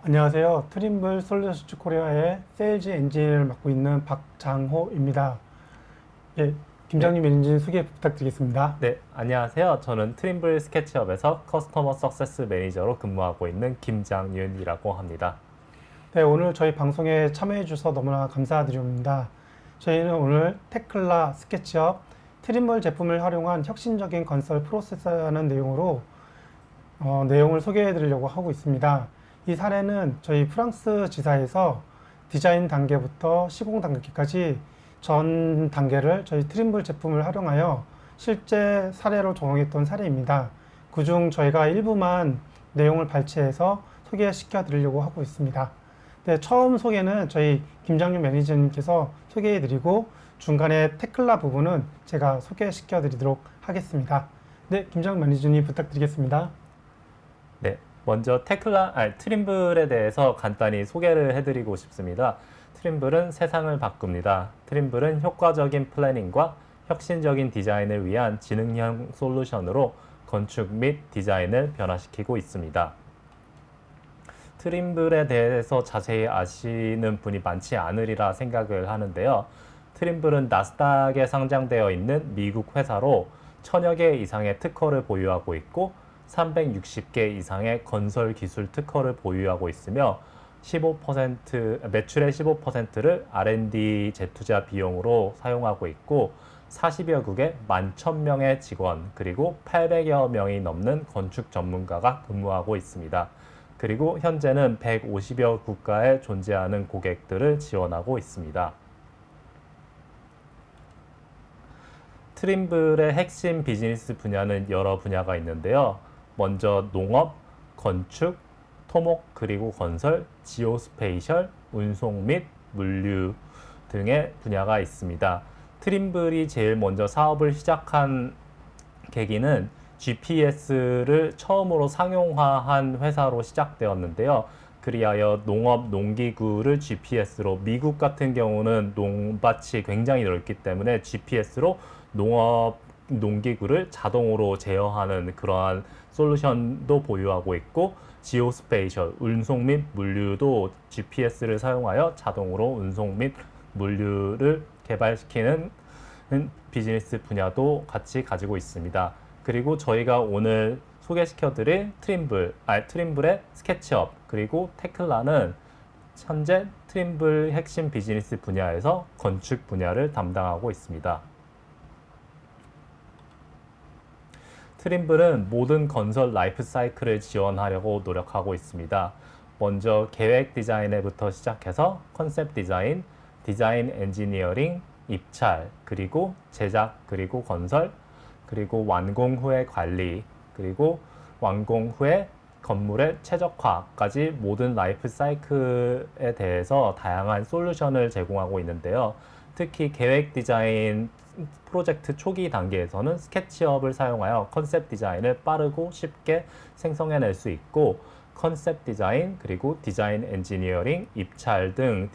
안녕하세요. 트림블 솔루션스 코리아의 세일즈 엔지니어를 맡고 있는 박장호입니다. 예, 네, 김장님 엔진 소개 부탁드리겠습니다. 네, 안녕하세요. 저는 트림블 스케치업에서 커스터머 석세스 매니저로 근무하고 있는 김장윤이라고 합니다. 네, 오늘 저희 방송에 참여해 주셔서 너무나 감사드립니다. 저희는 오늘 테클라 스케치업 트림블 제품을 활용한 혁신적인 건설 프로세스라는 내용으로 내용을 소개해 드리려고 하고 있습니다. 이 사례는 저희 프랑스 지사에서 디자인 단계부터 시공 단계까지 전 단계를 저희 트림블 제품을 활용하여 실제 사례로 적용했던 사례입니다. 그중 저희가 일부만 내용을 발췌해서 소개시켜 드리려고 하고 있습니다. 네, 처음 소개는 저희 김장윤 매니저님께서 소개해 드리고 중간에 테클라 부분은 제가 소개시켜 드리도록 하겠습니다. 네, 김장윤 매니저님 부탁드리겠습니다. 네, 먼저 트림블에 대해서 간단히 소개를 해드리고 싶습니다. 트림블은 세상을 바꿉니다. 트림블은 효과적인 플래닝과 혁신적인 디자인을 위한 지능형 솔루션으로 건축 및 디자인을 변화시키고 있습니다. 트림블에 대해서 자세히 아시는 분이 많지 않으리라 생각을 하는데요. 트림블은 나스닥에 상장되어 있는 미국 회사로 1000여 개 이상의 특허를 보유하고 있고 360개 이상의 건설 기술 특허를 보유하고 있으며 매출의 15%를 R&D 재투자 비용으로 사용하고 있고 40여국에 11,000명의 직원 그리고 800여 명이 넘는 건축 전문가가 근무하고 있습니다. 그리고 현재는 150여 국가에 존재하는 고객들을 지원하고 있습니다. 트림블의 핵심 비즈니스 분야는 여러 분야가 있는데요. 먼저 농업, 건축, 토목 그리고 건설, 지오스페이셜, 운송 및 물류 등의 분야가 있습니다. 트림블이 제일 먼저 사업을 시작한 계기는 GPS를 처음으로 상용화한 회사로 시작되었는데요. 그리하여 농업, 농기구를 GPS로 미국 같은 경우는 농밭이 굉장히 넓기 때문에 GPS로 농업, 농기구를 자동으로 제어하는 그러한 솔루션도 보유하고 있고 지오스페이셜, 운송 및 물류도 GPS를 사용하여 자동으로 운송 및 물류를 개발시키는 비즈니스 분야도 같이 가지고 있습니다. 그리고 저희가 오늘 소개시켜드릴 트림블의 스케치업 그리고 테클라는 현재 트림블 핵심 비즈니스 분야에서 건축 분야를 담당하고 있습니다. 트림블은 모든 건설 라이프 사이클을 지원하려고 노력하고 있습니다. 먼저 계획 디자인부터 시작해서 컨셉 디자인, 디자인 엔지니어링, 입찰, 그리고 제작, 그리고 건설, 그리고 완공 후의 관리, 그리고 완공 후에 건물의 최적화까지 모든 라이프 사이클에 대해서 다양한 솔루션을 제공하고 있는데요. 특히 계획 디자인 프로젝트 초기 단계에서는 스케치업을 사용하여 컨셉 디자인을 빠르고 쉽게 생성해낼 수 있고 컨셉 디자인 그리고 디자인 엔지니어링, 입찰 등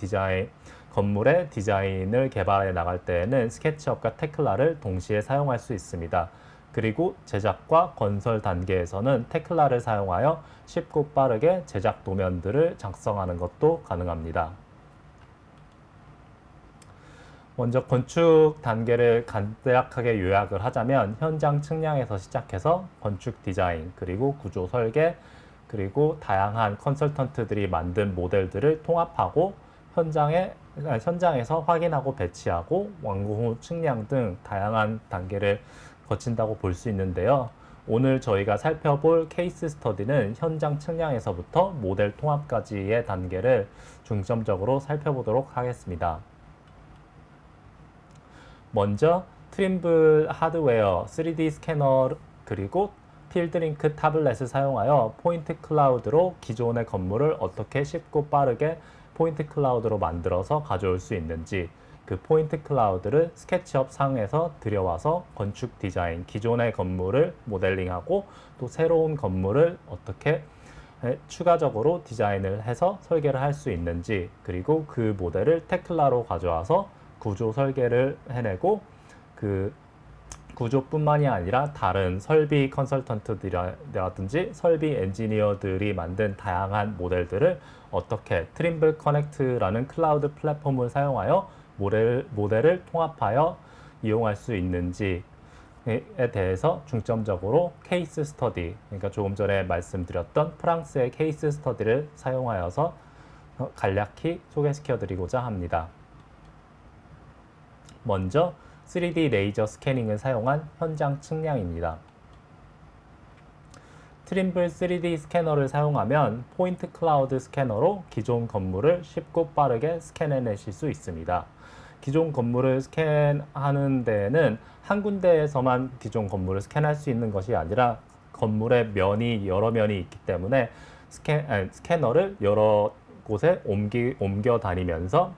건물의 디자인을 개발해 나갈 때에는 스케치업과 테클라를 동시에 사용할 수 있습니다. 그리고 제작과 건설 단계에서는 테클라를 사용하여 쉽고 빠르게 제작 도면들을 작성하는 것도 가능합니다. 먼저 건축 단계를 간략하게 요약을 하자면 현장 측량에서 시작해서 건축 디자인, 그리고 구조 설계, 그리고 다양한 컨설턴트들이 만든 모델들을 통합하고 현장에서 확인하고 배치하고 완공 후 측량 등 다양한 단계를 거친다고 볼 수 있는데요. 오늘 저희가 살펴볼 케이스 스터디는 현장 측량에서부터 모델 통합까지의 단계를 중점적으로 살펴보도록 하겠습니다. 먼저 트림블 하드웨어, 3D 스캐너 그리고 필드링크 타블렛을 사용하여 포인트 클라우드로 기존의 건물을 어떻게 쉽고 빠르게 포인트 클라우드로 만들어서 가져올 수 있는지 그 포인트 클라우드를 스케치업 상에서 들여와서 건축 디자인, 기존의 건물을 모델링하고 또 새로운 건물을 어떻게 추가적으로 디자인을 해서 설계를 할 수 있는지 그리고 그 모델을 테클라로 가져와서 구조 설계를 해내고 그 구조뿐만이 아니라 다른 설비 컨설턴트들이라든지 설비 엔지니어들이 만든 다양한 모델들을 어떻게 트림블 커넥트라는 클라우드 플랫폼을 사용하여 모델을 통합하여 이용할 수 있는지에 대해서 중점적으로 케이스 스터디, 그러니까 조금 전에 말씀드렸던 프랑스의 케이스 스터디를 사용하여서 간략히 소개시켜 드리고자 합니다. 먼저 3D 레이저 스캐닝을 사용한 현장 측량입니다. 트림블 3D 스캐너를 사용하면 포인트 클라우드 스캐너로 기존 건물을 쉽고 빠르게 스캔해내실 수 있습니다. 기존 건물을 스캔하는 데에는 한 군데에서만 기존 건물을 스캔할 수 있는 것이 아니라 건물의 여러 면이 있기 때문에 스캐너를 여러 곳에 옮겨 다니면서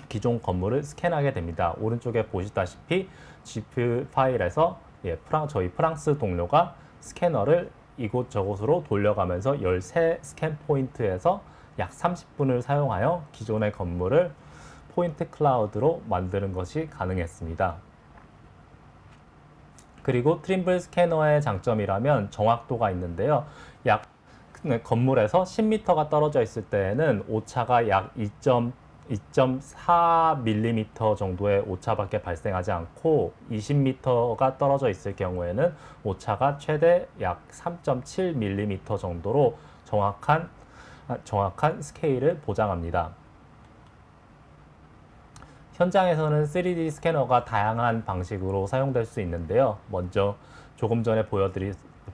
기존 건물을 스캔하게 됩니다. 오른쪽에 보시다시피 GIF 파일에서 저희 프랑스 동료가 스캐너를 이곳저곳으로 돌려가면서 13 스캔 포인트에서 약 30분을 사용하여 기존의 건물을 포인트 클라우드로 만드는 것이 가능했습니다. 그리고 트림블 스캐너의 장점이라면 정확도가 있는데요. 건물에서 10m가 떨어져 있을 때에는 오차가 약 2.4mm 정도의 오차밖에 발생하지 않고 20m가 떨어져 있을 경우에는 오차가 최대 약 3.7mm 정도로 정확한 스케일을 보장합니다. 현장에서는 3D 스캐너가 다양한 방식으로 사용될 수 있는데요. 먼저 조금 전에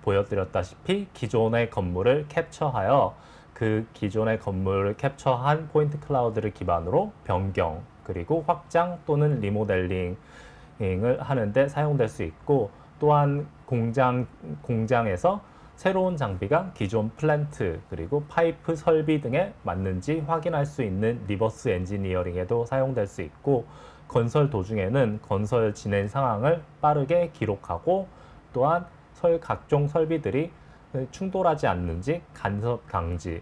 보여드렸다시피 기존의 건물을 캡처하여 그 기존의 건물을 캡처한 포인트 클라우드를 기반으로 변경, 그리고 확장 또는 리모델링을 하는데 사용될 수 있고, 또한 공장에서 새로운 장비가 기존 플랜트 그리고 파이프 설비 등에 맞는지 확인할 수 있는 리버스 엔지니어링에도 사용될 수 있고, 건설 도중에는 건설 진행 상황을 빠르게 기록하고, 또한 각종 설비들이 충돌하지 않는지 간섭 감지,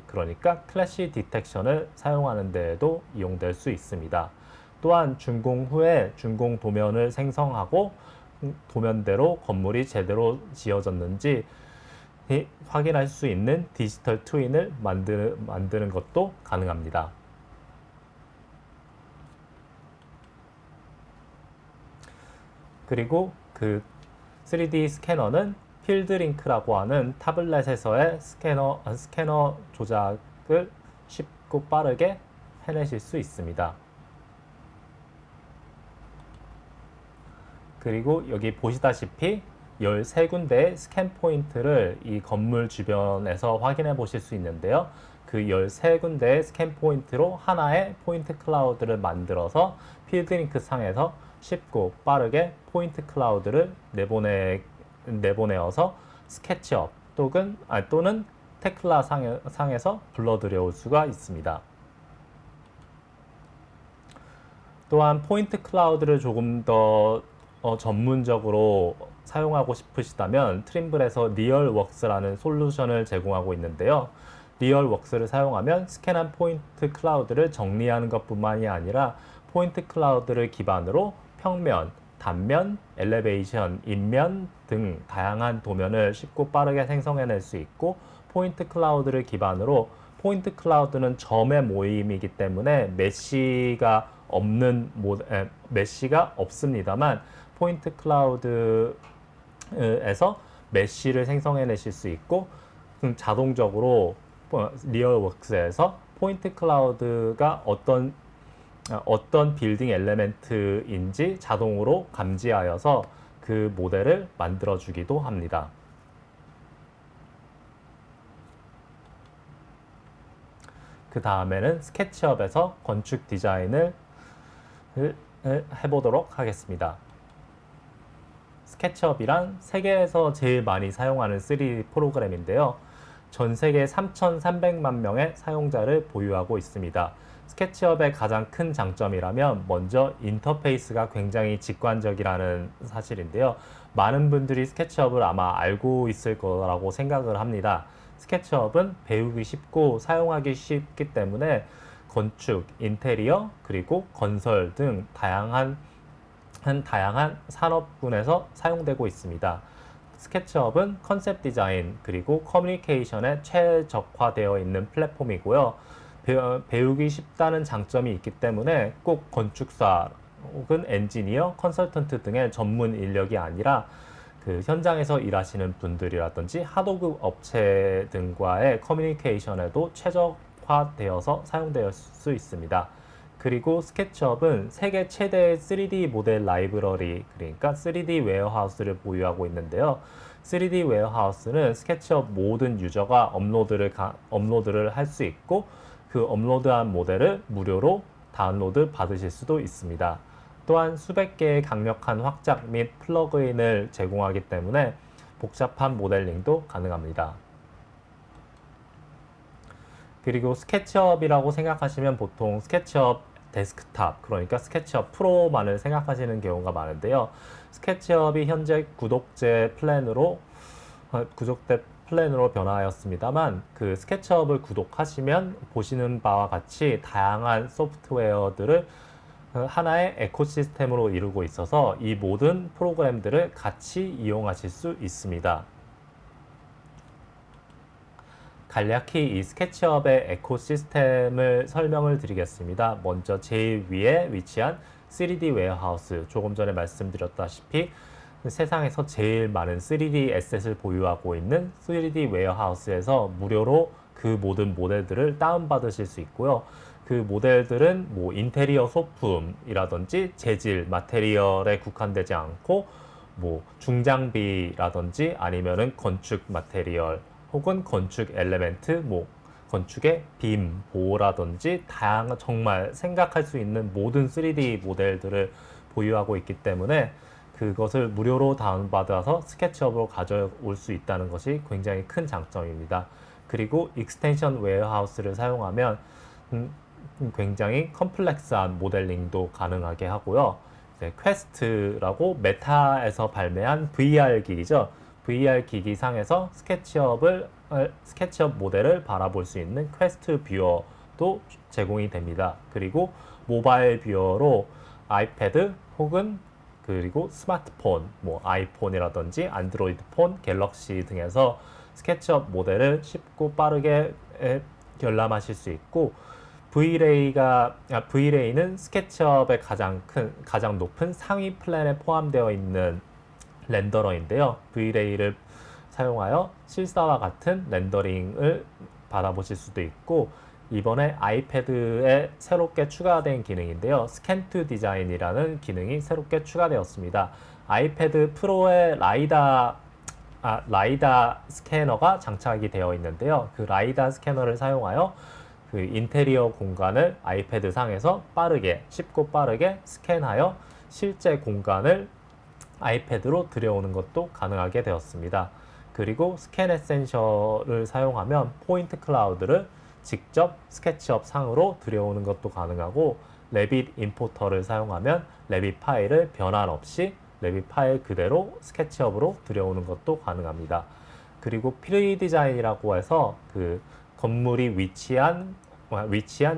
그러니까 클래시 디텍션을 사용하는 데에도 이용될 수 있습니다. 또한 준공 후에 준공 도면을 생성하고 도면대로 건물이 제대로 지어졌는지 확인할 수 있는 디지털 트윈을 만드는 것도 가능합니다. 그리고 그 3D 스캐너는 필드링크라고 하는 타블렛에서의 스캐너 조작을 쉽고 빠르게 해내실 수 있습니다. 그리고 여기 보시다시피 13군데의 스캔 포인트를 이 건물 주변에서 확인해 보실 수 있는데요. 그 13군데의 스캔 포인트로 하나의 포인트 클라우드를 만들어서 필드링크 상에서 쉽고 빠르게 포인트 클라우드를 내보내어서 스케치업 또는 테클라 상에서 불러들여올 수가 있습니다. 또한 포인트 클라우드를 조금 더 전문적으로 사용하고 싶으시다면 트림블에서 리얼웍스라는 솔루션을 제공하고 있는데요. 리얼웍스를 사용하면 스캔한 포인트 클라우드를 정리하는 것뿐만이 아니라 포인트 클라우드를 기반으로 평면, 단면, 엘리베이션, 인면 등 다양한 도면을 쉽고 빠르게 생성해낼 수 있고, 포인트 클라우드를 기반으로 포인트 클라우드는 점의 모임이기 때문에 메쉬가 없습니다만 포인트 클라우드에서 메쉬를 생성해내실 수 있고, 자동적으로 리얼웍스에서 포인트 클라우드가 어떤 빌딩 엘리멘트인지 자동으로 감지하여서 그 모델을 만들어주기도 합니다. 그 다음에는 스케치업에서 건축 디자인을 해보도록 하겠습니다. 스케치업이란 세계에서 제일 많이 사용하는 3D 프로그램인데요. 전 세계 3,300만 명의 사용자를 보유하고 있습니다. 스케치업의 가장 큰 장점이라면 먼저 인터페이스가 굉장히 직관적이라는 사실인데요. 많은 분들이 스케치업을 아마 알고 있을 거라고 생각을 합니다. 스케치업은 배우기 쉽고 사용하기 쉽기 때문에 건축, 인테리어, 그리고 건설 등 다양한 다양한 산업군에서 사용되고 있습니다. 스케치업은 컨셉 디자인 그리고 커뮤니케이션에 최적화되어 있는 플랫폼이고요. 배우기 쉽다는 장점이 있기 때문에 꼭 건축사 혹은 엔지니어, 컨설턴트 등의 전문 인력이 아니라 그 현장에서 일하시는 분들이라든지 하도급 업체 등과의 커뮤니케이션에도 최적화되어서 사용될 수 있습니다. 그리고 스케치업은 세계 최대의 3D 모델 라이브러리, 그러니까 3D 웨어하우스를 보유하고 있는데요. 3D 웨어하우스는 스케치업 모든 유저가 업로드를 할 수 있고 그 업로드한 모델을 무료로 다운로드 받으실 수도 있습니다. 또한 수백 개의 강력한 확장 및 플러그인을 제공하기 때문에 복잡한 모델링도 가능합니다. 그리고 스케치업이라고 생각하시면 보통 스케치업 데스크탑, 그러니까 스케치업 프로만을 생각하시는 경우가 많은데요. 스케치업이 현재 구독제 플랜으로 변화하였습니다만 그 스케치업을 구독하시면 보시는 바와 같이 다양한 소프트웨어들을 하나의 에코시스템으로 이루고 있어서 이 모든 프로그램들을 같이 이용하실 수 있습니다. 간략히 이 스케치업의 에코시스템을 설명을 드리겠습니다. 먼저 제일 위에 위치한 3D 웨어하우스, 조금 전에 말씀드렸다시피 세상에서 제일 많은 3D 에셋을 보유하고 있는 3D 웨어하우스에서 무료로 그 모든 모델들을 다운받으실 수 있고요. 그 모델들은 뭐 인테리어 소품이라든지 재질, 마테리얼에 국한되지 않고 뭐 중장비라든지 아니면은 건축 마테리얼 혹은 건축 엘레멘트, 뭐 건축의 빔, 보호라든지 다양한 정말 생각할 수 있는 모든 3D 모델들을 보유하고 있기 때문에 그것을 무료로 다운받아서 스케치업으로 가져올 수 있다는 것이 굉장히 큰 장점입니다. 그리고 익스텐션 웨어하우스를 사용하면 굉장히 컴플렉스한 모델링도 가능하게 하고요. 퀘스트라고 메타에서 발매한 VR 기기죠. VR 기기 상에서 스케치업 모델을 바라볼 수 있는 퀘스트 뷰어도 제공이 됩니다. 그리고 모바일 뷰어로 아이패드 혹은 그리고 스마트폰, 뭐 아이폰이라든지 안드로이드 폰, 갤럭시 등에서 스케치업 모델을 쉽고 빠르게 열람하실 수 있고 V-Ray는 스케치업의 가장 높은 상위 플랜에 포함되어 있는 렌더러인데요. V-Ray를 사용하여 실사와 같은 렌더링을 받아보실 수도 있고 이번에 아이패드에 새롭게 추가된 기능인데요. 스캔 투 디자인이라는 기능이 새롭게 추가되었습니다. 아이패드 프로에 라이다 스캐너가 장착이 되어 있는데요. 그 라이다 스캐너를 사용하여 그 인테리어 공간을 아이패드 상에서 쉽고 빠르게 스캔하여 실제 공간을 아이패드로 들여오는 것도 가능하게 되었습니다. 그리고 스캔 에센셜을 사용하면 포인트 클라우드를 직접 스케치업 상으로 들여오는 것도 가능하고 레빗 임포터를 사용하면 레빗 파일을 변환 없이 레빗 파일 그대로 스케치업으로 들여오는 것도 가능합니다. 그리고 프리 디자인이라고 해서 그 건물이 위치한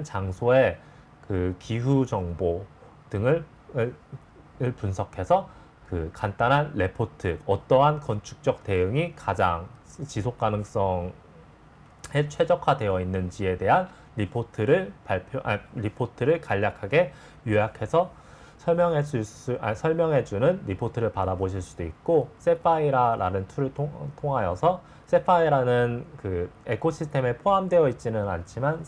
장소의 그 기후 정보 등을 분석해서 그 간단한 레포트, 어떠한 건축적 대응이 가장 지속 가능성에 최적화되어 있는지에 대한 리포트를 간략하게 요약해서 설명해주는 리포트를 받아보실 수도 있고, 세파이라라는 툴을 통하여서 세파이라는 그 에코시스템에 포함되어 있지는 않지만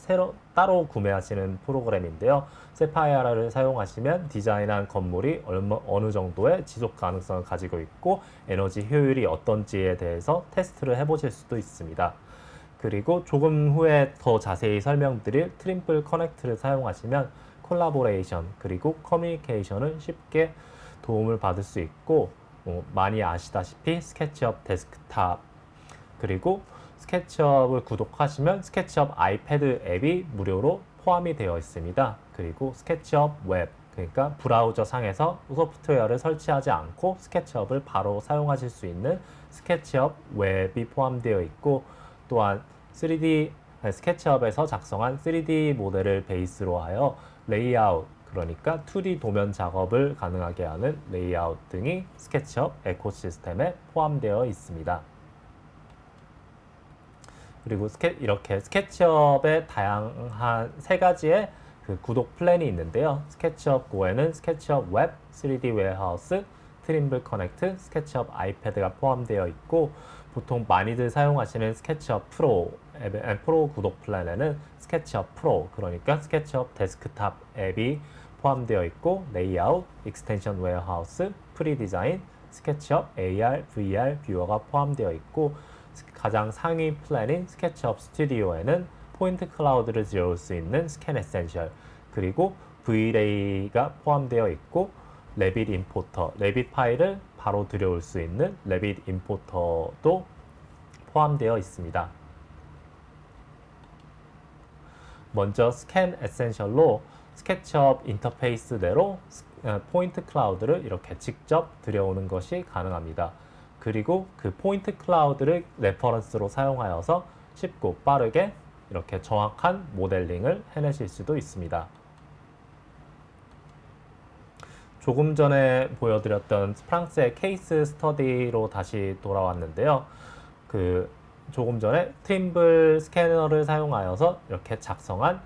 따로 구매하시는 프로그램인데요. 세파이라를 사용하시면 디자인한 건물이 어느 정도의 지속 가능성을 가지고 있고 에너지 효율이 어떤지에 대해서 테스트를 해보실 수도 있습니다. 그리고 조금 후에 더 자세히 설명드릴 트림플 커넥트를 사용하시면 콜라보레이션 그리고 커뮤니케이션을 쉽게 도움을 받을 수 있고, 많이 아시다시피 스케치업 데스크탑 그리고 스케치업을 구독하시면 스케치업 아이패드 앱이 무료로 포함이 되어 있습니다. 그리고 스케치업 웹, 그러니까 브라우저 상에서 소프트웨어를 설치하지 않고 스케치업을 바로 사용하실 수 있는 스케치업 웹이 포함되어 있고, 또한 스케치업에서 작성한 3D 모델을 베이스로 하여 레이아웃, 그러니까 2D 도면 작업을 가능하게 하는 레이아웃 등이 스케치업 에코시스템에 포함되어 있습니다. 그리고 이렇게 스케치업의 다양한 세 가지의 그 구독 플랜이 있는데요. 스케치업 고에는 스케치업 웹, 3D 웨어하우스, 트림블 커넥트, 스케치업 아이패드가 포함되어 있고, 보통 많이들 사용하시는 스케치업 프로 프로 구독 플랜에는 스케치업 프로, 그러니까 스케치업 데스크탑 앱이 포함되어 있고, 레이아웃, 익스텐션 웨어하우스, 프리 디자인, 스케치업 AR, VR 뷰어가 포함되어 있고, 가장 상위 플랜인 스케치업 스튜디오에는 포인트 클라우드를 지울 수 있는 스캔 에센셜, 그리고 V-Ray가 포함되어 있고, 레빗 임포터, 레빗 파일을 바로 들여올 수 있는 레빗 임포터도 포함되어 있습니다. 먼저 스캔 에센셜로 스케치업 인터페이스대로 포인트 클라우드를 이렇게 직접 들여오는 것이 가능합니다. 그리고 그 포인트 클라우드를 레퍼런스로 사용하여서 쉽고 빠르게 이렇게 정확한 모델링을 해내실 수도 있습니다. 조금 전에 보여드렸던 프랑스의 케이스 스터디로 다시 돌아왔는데요. 조금 전에 트림블 스캐너를 사용하여서 이렇게 작성한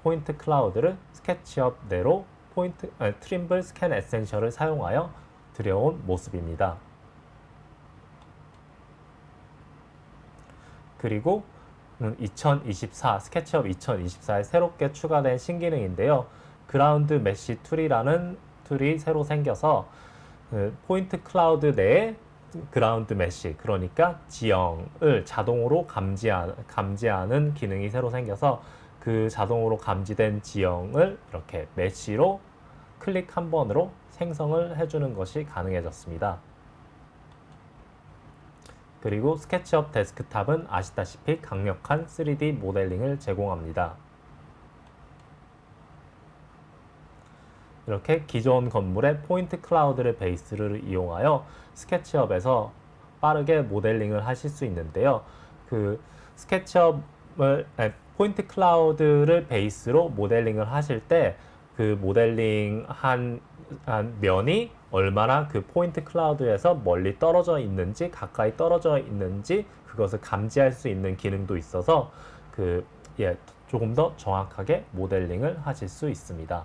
포인트 클라우드를 스케치업 내로 트림블 스캔 에센셜을 사용하여 들여온 모습입니다. 그리고 2024 스케치업 2024에 새롭게 추가된 신기능인데요. 그라운드 메쉬 툴이라는 툴이 새로 생겨서 포인트 클라우드 내에 그라운드 메쉬, 그러니까 지형을 자동으로 감지하는 기능이 새로 생겨서 그 자동으로 감지된 지형을 이렇게 메쉬로 클릭 한 번으로 생성을 해주는 것이 가능해졌습니다. 그리고 스케치업 데스크탑은 아시다시피 강력한 3D 모델링을 제공합니다. 이렇게 기존 건물의 포인트 클라우드를 베이스를 이용하여 스케치업에서 빠르게 모델링을 하실 수 있는데요. 포인트 클라우드를 베이스로 모델링을 하실 때 그 모델링 한 면이 얼마나 그 포인트 클라우드에서 멀리 떨어져 있는지, 가까이 떨어져 있는지 그것을 감지할 수 있는 기능도 있어서 조금 더 정확하게 모델링을 하실 수 있습니다.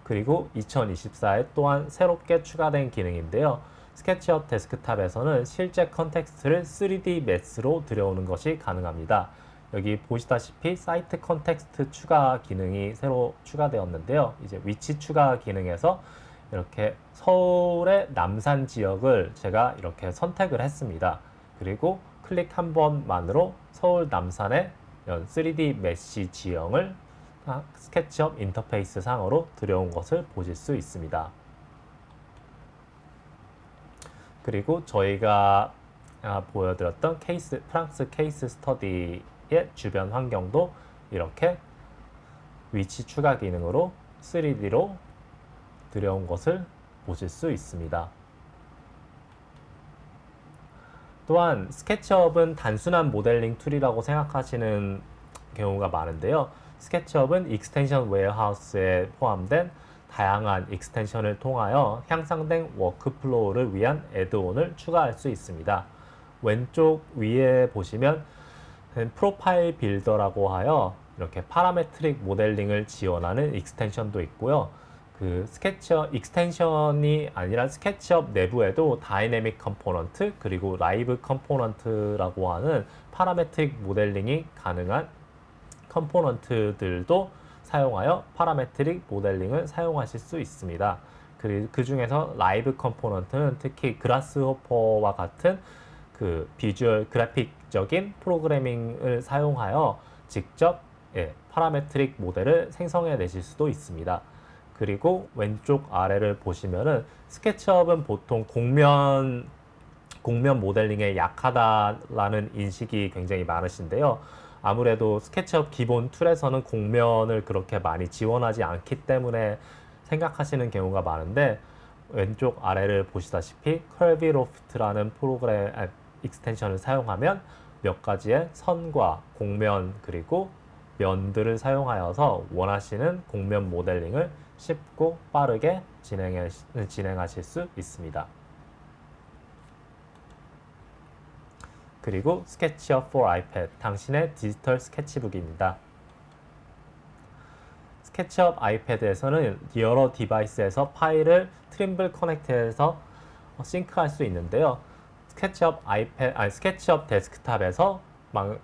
그리고 2024에 또한 새롭게 추가된 기능인데요. 스케치업 데스크탑에서는 실제 컨텍스트를 3D 매스로 들여오는 것이 가능합니다. 여기 보시다시피 사이트 컨텍스트 추가 기능이 새로 추가되었는데요. 이제 위치 추가 기능에서 이렇게 서울의 남산 지역을 제가 이렇게 선택을 했습니다. 그리고 클릭 한 번만으로 서울 남산의 3D 메쉬 지형을 스케치업 인터페이스 상으로 들여온 것을 보실 수 있습니다. 그리고 저희가 보여드렸던 프랑스 케이스 스터디의 주변 환경도 이렇게 위치 추가 기능으로 3D로 들여온 것을 보실 수 있습니다. 또한 스케치업은 단순한 모델링 툴이라고 생각하시는 경우가 많은데요. 스케치업은 익스텐션 웨어하우스에 포함된 다양한 익스텐션을 통하여 향상된 워크플로우를 위한 애드온을 추가할 수 있습니다. 왼쪽 위에 보시면 프로파일 빌더라고 하여 이렇게 파라메트릭 모델링을 지원하는 익스텐션도 있고요. 스케치업 익스텐션이 아니라 스케치업 내부에도 다이내믹 컴포넌트 그리고 라이브 컴포넌트라고 하는 파라메트릭 모델링이 가능한 컴포넌트들도 사용하여 파라메트릭 모델링을 사용하실 수 있습니다. 그 중에서 라이브 컴포넌트는 특히 그라스호퍼와 같은 비주얼 그래픽적인 프로그래밍을 사용하여 직접 파라메트릭 모델을 생성해 내실 수도 있습니다. 그리고 왼쪽 아래를 보시면은 스케치업은 보통 곡면 모델링에 약하다라는 인식이 굉장히 많으신데요. 아무래도 스케치업 기본 툴에서는 곡면을 그렇게 많이 지원하지 않기 때문에 생각하시는 경우가 많은데, 왼쪽 아래를 보시다시피 컬비로프트라는 익스텐션을 사용하면 몇 가지의 선과 곡면 그리고 면들을 사용하여서 원하시는 곡면 모델링을 쉽고 빠르게 진행하실 수 있습니다. 그리고 스케치업 for iPad, 당신의 디지털 스케치북입니다. 스케치업 아이패드에서는 여러 디바이스에서 파일을 트림블 커넥트해서 싱크할 수 있는데요. 스케치업 데스크탑에서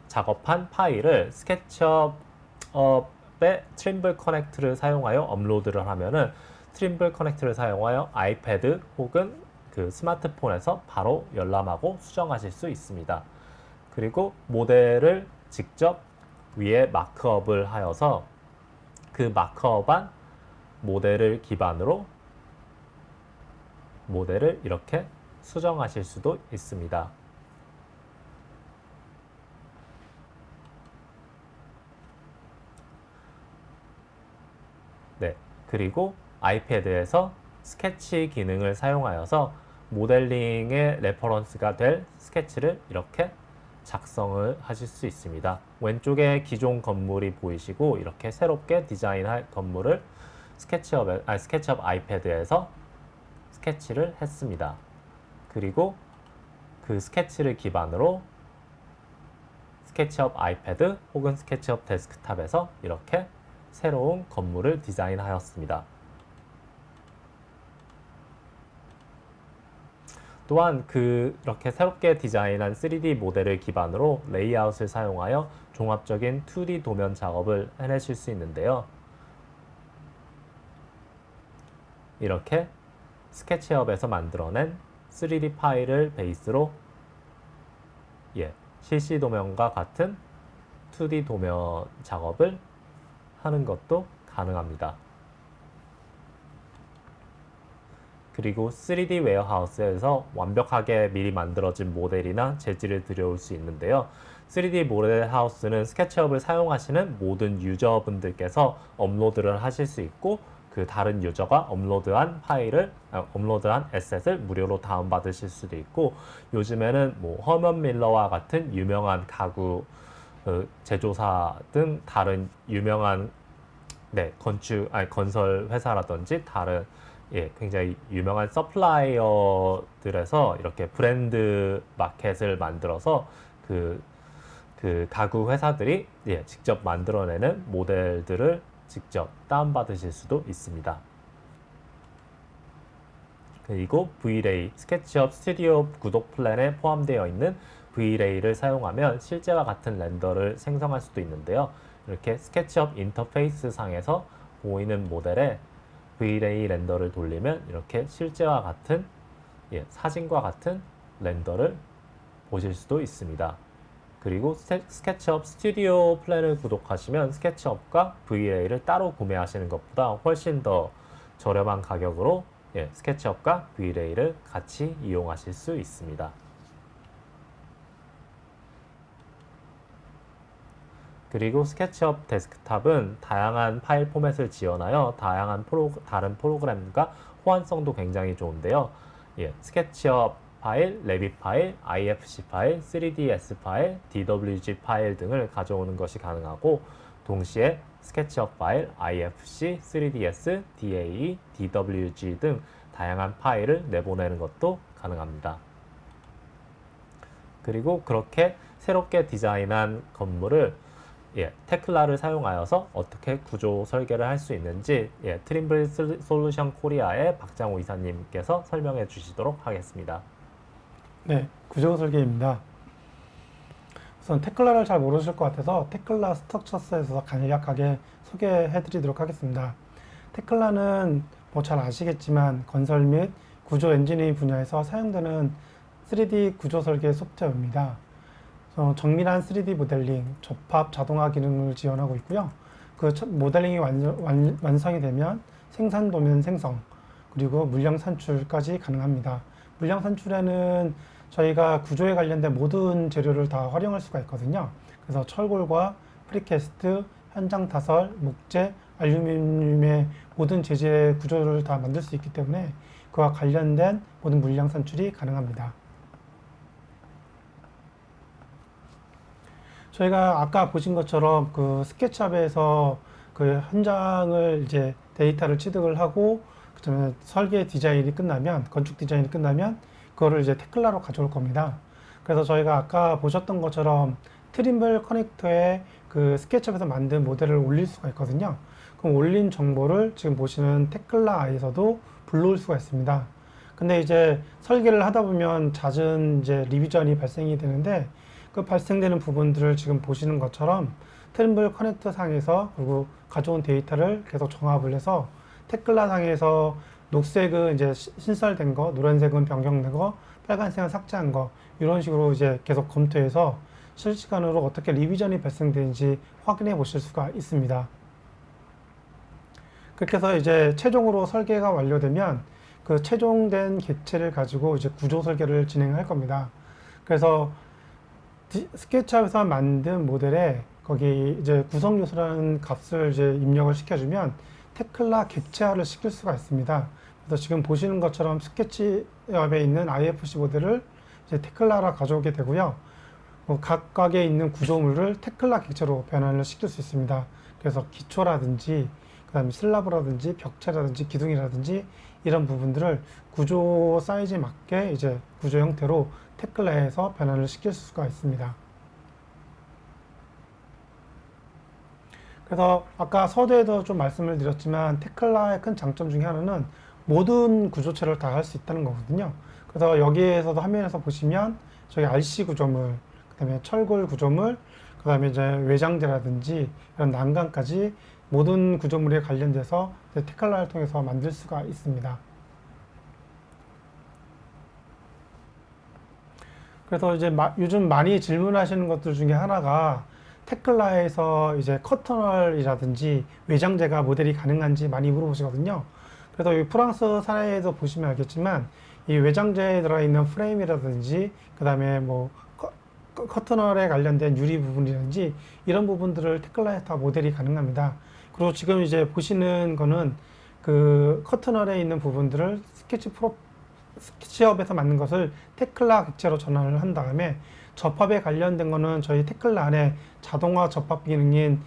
작업한 파일을 스케치업의 트림블 커넥트를 사용하여 업로드를 하면은 트림블 커넥트를 사용하여 아이패드 혹은 그 스마트폰에서 바로 열람하고 수정하실 수 있습니다. 그리고 모델을 직접 위에 마크업을 하여서 그 마크업한 모델을 기반으로 모델을 이렇게 수정하실 수도 있습니다. 네, 그리고 아이패드에서 스케치 기능을 사용하여서 모델링의 레퍼런스가 될 스케치를 이렇게 작성을 하실 수 있습니다. 왼쪽에 기존 건물이 보이시고 이렇게 새롭게 디자인할 건물을 스케치업 아이패드에서 스케치를 했습니다. 그리고 그 스케치를 기반으로 스케치업 아이패드 혹은 스케치업 데스크탑에서 이렇게 새로운 건물을 디자인하였습니다. 또한 그렇게 새롭게 디자인한 3D 모델을 기반으로 레이아웃을 사용하여 종합적인 2D 도면 작업을 해내실 수 있는데요. 이렇게 스케치업에서 만들어낸 3D 파일을 베이스로 실시 도면과 같은 2D 도면 작업을 하는 것도 가능합니다. 그리고 3D 웨어하우스에서 완벽하게 미리 만들어진 모델이나 재질을 들여올 수 있는데요. 3D 모델 하우스는 스케치업을 사용하시는 모든 유저분들께서 업로드를 하실 수 있고 그 다른 유저가 업로드한 에셋을 무료로 다운받으실 수도 있고 요즘에는 뭐 허먼 밀러와 같은 유명한 가구 제조사 등 다른 유명한 건설 회사라든지 다른 굉장히 유명한 서플라이어들에서 이렇게 브랜드 마켓을 만들어서 그 가구 회사들이 직접 만들어내는 모델들을 직접 다운받으실 수도 있습니다. 그리고 V-Ray, 스케치업 스튜디오 구독 플랜에 포함되어 있는 V-Ray를 사용하면 실제와 같은 렌더를 생성할 수도 있는데요. 이렇게 스케치업 인터페이스 상에서 보이는 모델에 V-Ray 렌더를 돌리면 이렇게 실제와 같은 사진과 같은 렌더를 보실 수도 있습니다. 그리고 스케치업 스튜디오 플랜을 구독하시면 스케치업과 V-Ray를 따로 구매하시는 것보다 훨씬 더 저렴한 가격으로 스케치업과 V-Ray를 같이 이용하실 수 있습니다. 그리고 스케치업 데스크탑은 다양한 파일 포맷을 지원하여 다른 프로그램과 호환성도 굉장히 좋은데요. 스케치업 파일, 레빗 파일, IFC 파일, 3ds 파일, DWG 파일 등을 가져오는 것이 가능하고 동시에 스케치업 파일, IFC, 3ds, DAE, DWG 등 다양한 파일을 내보내는 것도 가능합니다. 그리고 그렇게 새롭게 디자인한 건물을 테클라를 사용하여서 어떻게 구조 설계를 할 수 있는지 트림블 솔루션 코리아의 박장호 이사님께서 설명해 주시도록 하겠습니다. 네, 구조 설계입니다. 우선 테클라를 잘 모르실 것 같아서 테클라 스트럭처스에서 간략하게 소개해 드리도록 하겠습니다. 테클라는 뭐 잘 아시겠지만 건설 및 구조 엔지니어링 분야에서 사용되는 3D 구조 설계 소프트웨어입니다. 정밀한 3D 모델링, 접합 자동화 기능을 지원하고 있고요. 그 모델링이 완성이 되면 생산 도면 생성, 그리고 물량 산출까지 가능합니다. 물량 산출에는 저희가 구조에 관련된 모든 재료를 다 활용할 수가 있거든요. 그래서 철골과 프리캐스트, 현장 타설, 목재, 알루미늄의 모든 재질의 구조를 다 만들 수 있기 때문에 그와 관련된 모든 물량 산출이 가능합니다. 저희가 아까 보신 것처럼 그 스케치업에서 그 현장을 이제 데이터를 취득을 하고 그다음에 설계 디자인이 끝나면 건축 디자인이 끝나면 그거를 이제 테클라로 가져올 겁니다. 그래서 저희가 아까 보셨던 것처럼 트림블 커넥터에 그 스케치업에서 만든 모델을 올릴 수가 있거든요. 그럼 올린 정보를 지금 보시는 테클라 아이에서도 불러올 수가 있습니다. 근데 이제 설계를 하다 보면 잦은 이제 리비전이 발생이 되는데 그 발생되는 부분들을 지금 보시는 것처럼 트림블 커넥터 상에서 그리고 가져온 데이터를 계속 정합을 해서 테클라 상에서 녹색은 이제 신설된 거, 노란색은 변경된 거, 빨간색은 삭제한 거 이런 식으로 이제 계속 검토해서 실시간으로 어떻게 리비전이 발생되는지 확인해 보실 수가 있습니다. 그렇게 해서 이제 최종으로 설계가 완료되면 그 최종된 객체를 가지고 이제 구조 설계를 진행할 겁니다. 그래서 스케치업에서 만든 모델에 거기 이제 구성 요소라는 값을 이제 입력을 시켜주면 테클라 객체화를 시킬 수가 있습니다. 그래서 지금 보시는 것처럼 스케치업에 있는 IFC 모델을 이제 테클라로 가져오게 되고요. 각각에 있는 구조물을 테클라 객체로 변환을 시킬 수 있습니다. 그래서 기초라든지 그다음에 슬라브라든지 벽체라든지 기둥이라든지 이런 부분들을 구조 사이즈에 맞게 이제 구조 형태로 테클라에서 변환을 시킬 수가 있습니다. 그래서 아까 서두에도 좀 말씀을 드렸지만 테클라의 큰 장점 중에 하나는 모든 구조체를 다 할 수 있다는 거거든요. 그래서 여기에서도 화면에서 보시면 저희 RC 구조물, 그다음에 철골 구조물, 그다음에 이제 외장재라든지 이런 난간까지 모든 구조물에 관련돼서 테클라를 통해서 만들 수가 있습니다. 그래서 이제 요즘 많이 질문하시는 것들 중에 하나가 테클라에서 이제 커터널이라든지 외장재가 모델이 가능한지 많이 물어보시거든요. 그래서 이 프랑스 사례에도 보시면 알겠지만 이 외장재에 들어있는 프레임이라든지 그 다음에 뭐 커터널에 관련된 유리 부분이라든지 이런 부분들을 테클라에 다 모델이 가능합니다. 그리고 지금 이제 보시는 거는 그 커터널에 있는 부분들을 스케치업에서 만든 것을 테클라 객체로 전환을 한 다음에 접합에 관련된 거는 저희 테클라 안에 자동화 접합 기능인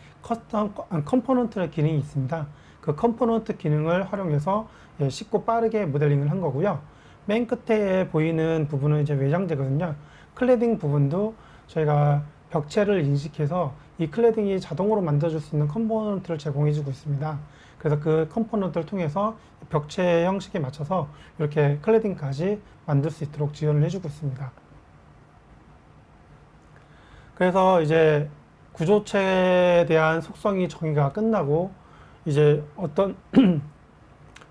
컴포넌트 기능이 있습니다. 그 컴포넌트 기능을 활용해서 쉽고 빠르게 모델링을 한 거고요. 맨 끝에 보이는 부분은 이제 외장재거든요. 클래딩 부분도 저희가 벽체를 인식해서 이 클래딩이 자동으로 만들어줄 수 있는 컴포넌트를 제공해주고 있습니다. 그래서 그 컴포넌트를 통해서 벽체 형식에 맞춰서 이렇게 클래딩까지 만들 수 있도록 지원을 해주고 있습니다. 그래서 이제 구조체에 대한 속성이 정의가 끝나고 이제 어떤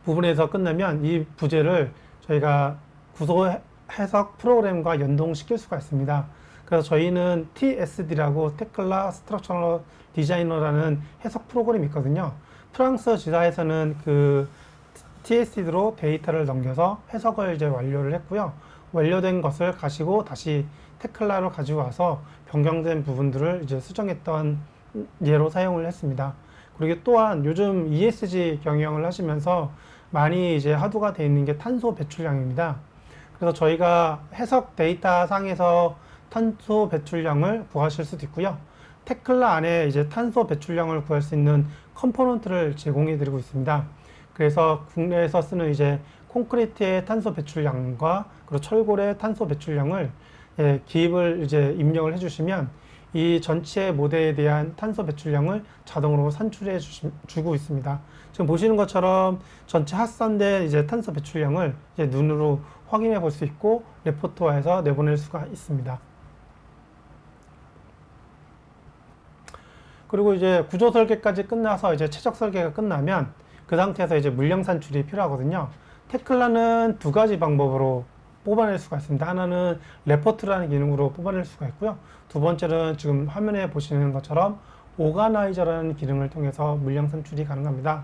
부분에서 끝나면 이 부재를 저희가 구조 해석 프로그램과 연동시킬 수가 있습니다. 그래서 저희는 TSD라고 테클라 스트럭처럴 디자이너라는 해석 프로그램이 있거든요. 프랑스 지사에서는 그 TSD로 데이터를 넘겨서 해석을 이제 완료를 했고요. 완료된 것을 가지고 다시 테클라로 가지고 와서 변경된 부분들을 이제 수정했던 예로 사용을 했습니다. 그리고 또한 요즘 ESG 경영을 하시면서 많이 이제 화두가 되어 있는 게 탄소 배출량입니다. 그래서 저희가 해석 데이터 상에서 탄소 배출량을 구하실 수도 있고요. 테클라 안에 이제 탄소 배출량을 구할 수 있는 컴포넌트를 제공해 드리고 있습니다. 그래서 국내에서 쓰는 이제 콘크리트의 탄소 배출량과 그리고 철골의 탄소 배출량을 기입을 이제 입력을 해주시면 이 전체 모델에 대한 탄소 배출량을 자동으로 산출해 주고 있습니다. 지금 보시는 것처럼 전체 합산된 이제 탄소 배출량을 이제 눈으로 확인해 볼 수 있고 레포트화해서 내보낼 수가 있습니다. 그리고 이제 구조 설계까지 끝나서 이제 최적 설계가 끝나면 그 상태에서 이제 물량 산출이 필요하거든요. 테클라는 두 가지 방법으로 뽑아낼 수가 있습니다. 하나는 레포트라는 기능으로 뽑아낼 수가 있고요. 두 번째는 지금 화면에 보시는 것처럼 오가나이저라는 기능을 통해서 물량 산출이 가능합니다.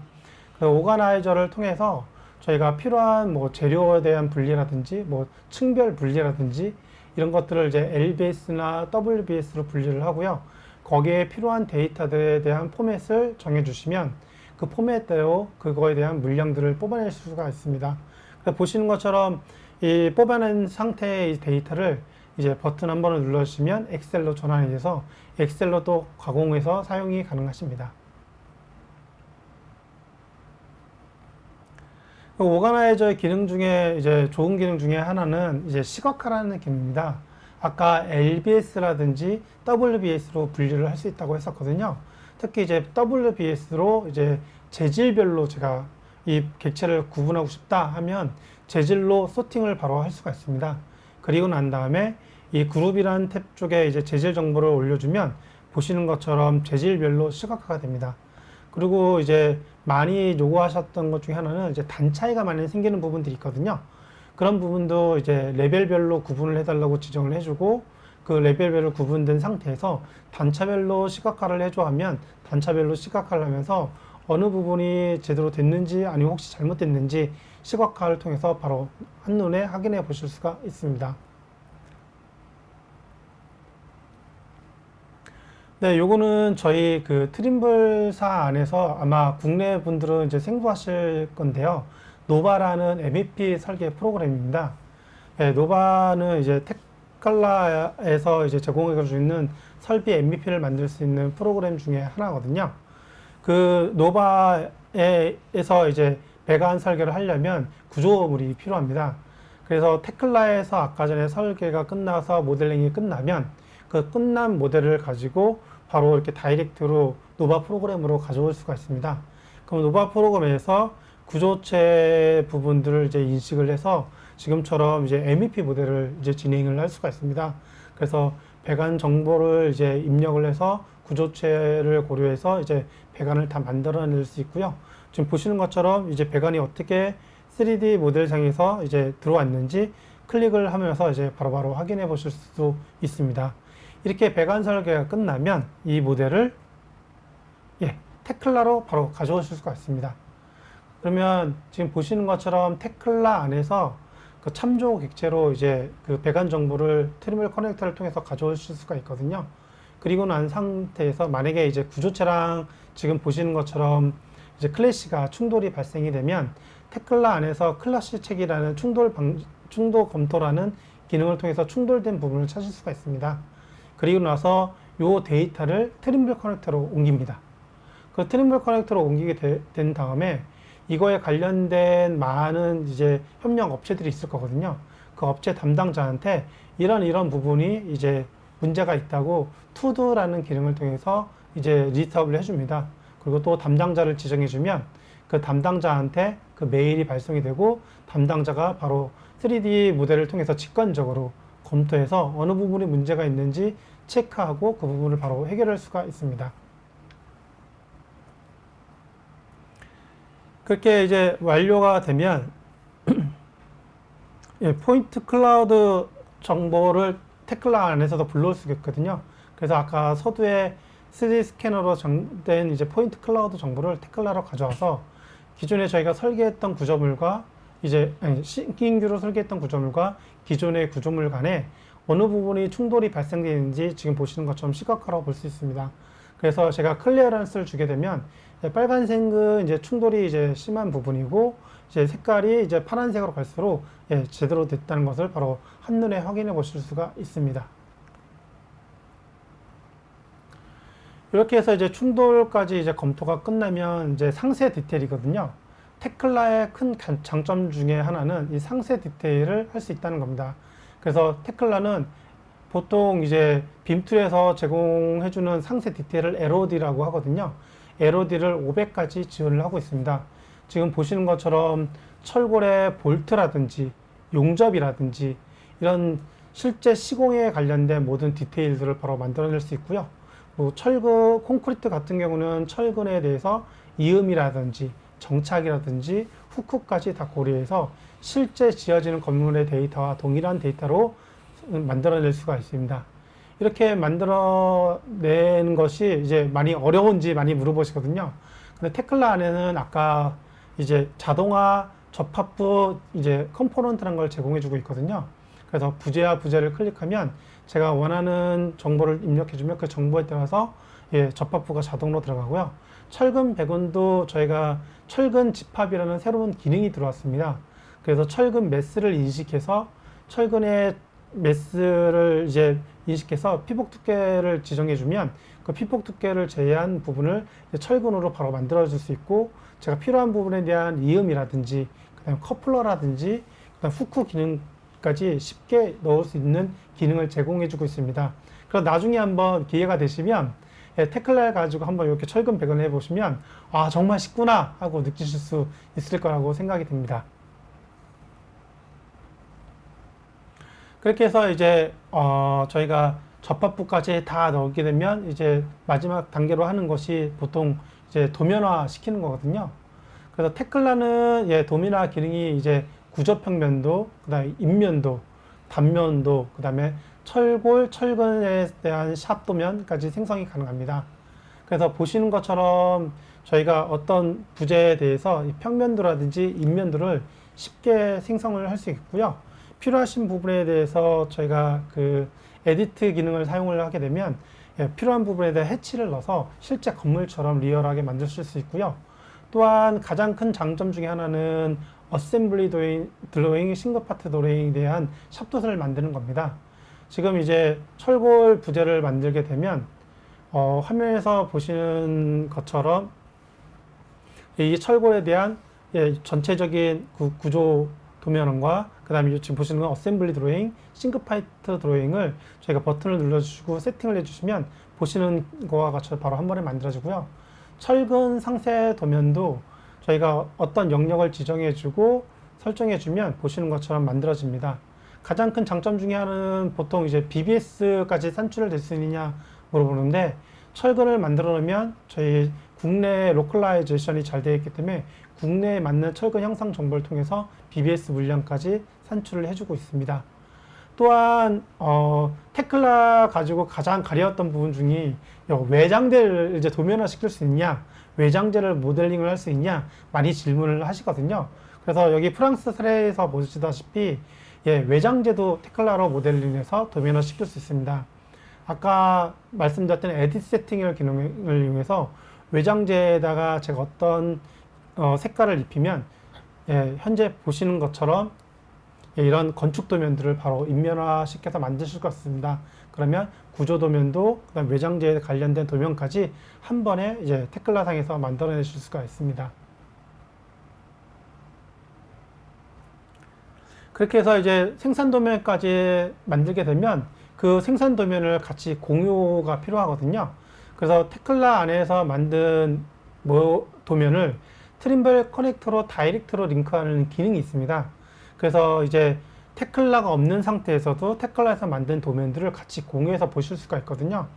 그 오가나이저를 통해서 저희가 필요한 뭐 재료에 대한 분리라든지 뭐 층별 분리라든지 이런 것들을 이제 LBS나 WBS로 분리를 하고요. 거기에 필요한 데이터들에 대한 포맷을 정해주시면 그 포맷대로 그거에 대한 물량들을 뽑아낼 수가 있습니다. 보시는 것처럼 이 뽑아낸 상태의 이 데이터를 이제 버튼 한 번을 눌러주시면 엑셀로 전환이 돼서 엑셀로 또 가공해서 사용이 가능하십니다. 오가나이저의 기능 중에 이제 좋은 기능 중에 하나는 이제 시각화라는 기능입니다. 아까 LBS라든지 WBS로 분류를 할 수 있다고 했었거든요. 특히 이제 WBS로 이제 재질별로 제가 이 객체를 구분하고 싶다 하면 재질로 소팅을 바로 할 수가 있습니다. 그리고 난 다음에 이 그룹이라는 탭 쪽에 이제 재질 정보를 올려주면 보시는 것처럼 재질별로 시각화가 됩니다. 그리고 이제 많이 요구하셨던 것 중에 하나는 이제 단 차이가 많이 생기는 부분들이 있거든요. 그런 부분도 이제 레벨별로 구분을 해달라고 지정을 해주고 그 레벨별로 구분된 상태에서 단차별로 시각화를 해줘 하면 단차별로 시각화를 하면서 어느 부분이 제대로 됐는지 아니면 혹시 잘못됐는지 시각화를 통해서 바로 한눈에 확인해 보실 수가 있습니다. 네, 요거는 저희 그 트림블사 안에서 아마 국내 분들은 이제 생소하실 건데요. 노바라는 MEP 설계 프로그램입니다. 네, 노바는 이제 테클라에서 이제 제공해 줄 수 있는 설비 MEP를 만들 수 있는 프로그램 중에 하나거든요. 그 노바에서 이제 배관 설계를 하려면 구조물이 필요합니다. 그래서 테클라에서 아까 전에 설계가 끝나서 모델링이 끝나면 그 끝난 모델을 가지고 바로 이렇게 다이렉트로 노바 프로그램으로 가져올 수가 있습니다. 그럼 노바 프로그램에서 구조체 부분들을 이제 인식을 해서 지금처럼 이제 MEP 모델을 이제 진행을 할 수가 있습니다. 그래서 배관 정보를 이제 입력을 해서 구조체를 고려해서 이제 배관을 다 만들어낼 수 있고요. 지금 보시는 것처럼 이제 배관이 어떻게 3D 모델상에서 이제 들어왔는지 클릭을 하면서 이제 바로바로 확인해 보실 수 있습니다. 이렇게 배관 설계가 끝나면 이 모델을 테클라로 바로 가져오실 수가 있습니다. 그러면 지금 보시는 것처럼 테클라 안에서 그 참조 객체로 이제 그 배관 정보를 트리블 커넥터를 통해서 가져오실 수가 있거든요. 그리고 난 상태에서 만약에 이제 구조체랑 지금 보시는 것처럼 이제 클래시가 충돌이 발생이 되면 테클라 안에서 클래시 책이라는 충돌 검토라는 기능을 통해서 충돌된 부분을 찾을 수가 있습니다. 그리고 나서 이 데이터를 트림블 커넥터로 옮깁니다. 그 트림블 커넥터로 옮기게 된 다음에 이거에 관련된 많은 이제 협력 업체들이 있을 거거든요. 그 업체 담당자한테 이런 부분이 이제 문제가 있다고 투두라는 기능을 통해서 이제 리스트업을 해줍니다. 그리고 또 담당자를 지정해주면 그 담당자한테 그 메일이 발송이 되고 담당자가 바로 3D 모델을 통해서 직관적으로 검토해서 어느 부분이 문제가 있는지 체크하고 그 부분을 바로 해결할 수가 있습니다. 그렇게 이제 완료가 되면 포인트 클라우드 정보를 테클라 안에서도 불러올 수가 있거든요. 그래서 아까 서두에 3D 스캐너로 정된 이제 포인트 클라우드 정보를 테클라로 가져와서 기존에 저희가 설계했던 구조물과 신규로 설계했던 구조물과 기존의 구조물 간에 어느 부분이 충돌이 발생되는지 지금 보시는 것처럼 시각화로 볼 수 있습니다. 그래서 제가 클리어런스를 주게 되면 빨간색은 이제 충돌이 이제 심한 부분이고 이제 색깔이 이제 파란색으로 갈수록 제대로 됐다는 것을 바로 한눈에 확인해 보실 수가 있습니다. 이렇게 해서 이제 충돌까지 이제 검토가 끝나면 이제 상세 디테일이거든요. 테클라의 큰 장점 중에 하나는 이 상세 디테일을 할 수 있다는 겁니다. 그래서 테클라는 보통 이제 빔툴에서 제공해주는 상세 디테일을 LOD라고 하거든요. LOD를 500까지 지원을 하고 있습니다. 지금 보시는 것처럼 철골의 볼트라든지 용접이라든지 이런 실제 시공에 관련된 모든 디테일들을 바로 만들어낼 수 있고요. 뭐 철근, 콘크리트 같은 경우는 철근에 대해서 이음이라든지 정착이라든지 후크까지 다 고려해서 실제 지어지는 건물의 데이터와 동일한 데이터로 만들어낼 수가 있습니다. 이렇게 만들어내는 것이 이제 많이 어려운지 많이 물어보시거든요. 근데 테클라 안에는 아까 이제 자동화 접합부 이제 컴포넌트라는 걸 제공해주고 있거든요. 그래서 부재와 부재를 클릭하면 제가 원하는 정보를 입력해주면 그 정보에 따라서 접합부가 자동으로 들어가고요. 철근 배관도 저희가 철근 집합이라는 새로운 기능이 들어왔습니다. 그래서 철근 매스를 인식해서 철근의 매스를 이제 인식해서 피복 두께를 지정해주면 그 피복 두께를 제외한 부분을 이제 철근으로 바로 만들어줄 수 있고, 제가 필요한 부분에 대한 이음이라든지 그다음 커플러라든지 그다음 후크 기능까지 쉽게 넣을 수 있는 기능을 제공해주고 있습니다. 그래서 나중에 한번 기회가 되시면 테클라를 가지고 한번 이렇게 철근 배관을 해보시면 아 정말 쉽구나 하고 느끼실 수 있을 거라고 생각이 됩니다. 그렇게 해서 이제 저희가 접합부까지 다 넣게 되면 이제 마지막 단계로 하는 것이 보통 이제 도면화 시키는 거거든요. 그래서 테클라는 도면화 기능이 이제 구조평면도, 그다음에 인면도, 단면도, 그다음에 철골, 철근에 대한 샵 도면까지 생성이 가능합니다. 그래서 보시는 것처럼 저희가 어떤 부재에 대해서 이 평면도라든지 인면도를 쉽게 생성을 할 수 있고요. 필요하신 부분에 대해서 저희가 그 에디트 기능을 사용을 하게 되면 필요한 부분에 대해 해치를 넣어서 실제 건물처럼 리얼하게 만드실 수 있고요. 또한 가장 큰 장점 중에 하나는 어셈블리 드로잉, 싱글 파트 드로잉에 대한 샵도서를 만드는 겁니다. 지금 이제 철골 부재를 만들게 되면 화면에서 보시는 것처럼 이 철골에 대한 전체적인 구조 도면과 그 다음에 지금 보시는 건 어셈블리 드로잉, 싱글 파트 드로잉을 저희가 버튼을 눌러주시고 세팅을 해주시면 보시는 거와 같이 바로 한 번에 만들어지고요. 철근 상세 도면도 저희가 어떤 영역을 지정해주고 설정해주면 보시는 것처럼 만들어집니다. 가장 큰 장점 중에 하나는 보통 이제 BBS까지 산출을 될 수 있느냐 물어보는데, 철근을 만들어 놓으면 저희 국내 로컬라이제이션이 잘 되어 있기 때문에 국내에 맞는 철근 형상 정보를 통해서 BBS 물량까지 산출을 해주고 있습니다. 또한 테클라 가지고 가장 가려웠던 부분 중에 외장재를 이제 도면화 시킬 수 있냐, 외장재를 모델링을 할 수 있냐 많이 질문을 하시거든요. 그래서 여기 프랑스 사례에서 보시다시피 외장재도 테클라로 모델링해서 도면화 시킬 수 있습니다. 아까 말씀드렸던 에디트 세팅을 기능을 이용해서 외장재에다가 제가 어떤 색깔을 입히면 현재 보시는 것처럼 이런 건축 도면들을 바로 인면화 시켜서 만드실 수 있습니다. 그러면 구조 도면도 그다음 외장재에 관련된 도면까지 한 번에 이제 테클라상에서 만들어내실 수가 있습니다. 그렇게 해서 이제 생산 도면까지 만들게 되면 그 생산 도면을 같이 공유가 필요하거든요. 그래서 테클라 안에서 만든 도면을 트림블 커넥터로 다이렉트로 링크하는 기능이 있습니다. 그래서 이제 테클라가 없는 상태에서도 테클라에서 만든 도면들을 같이 공유해서 보실 수가 있거든요.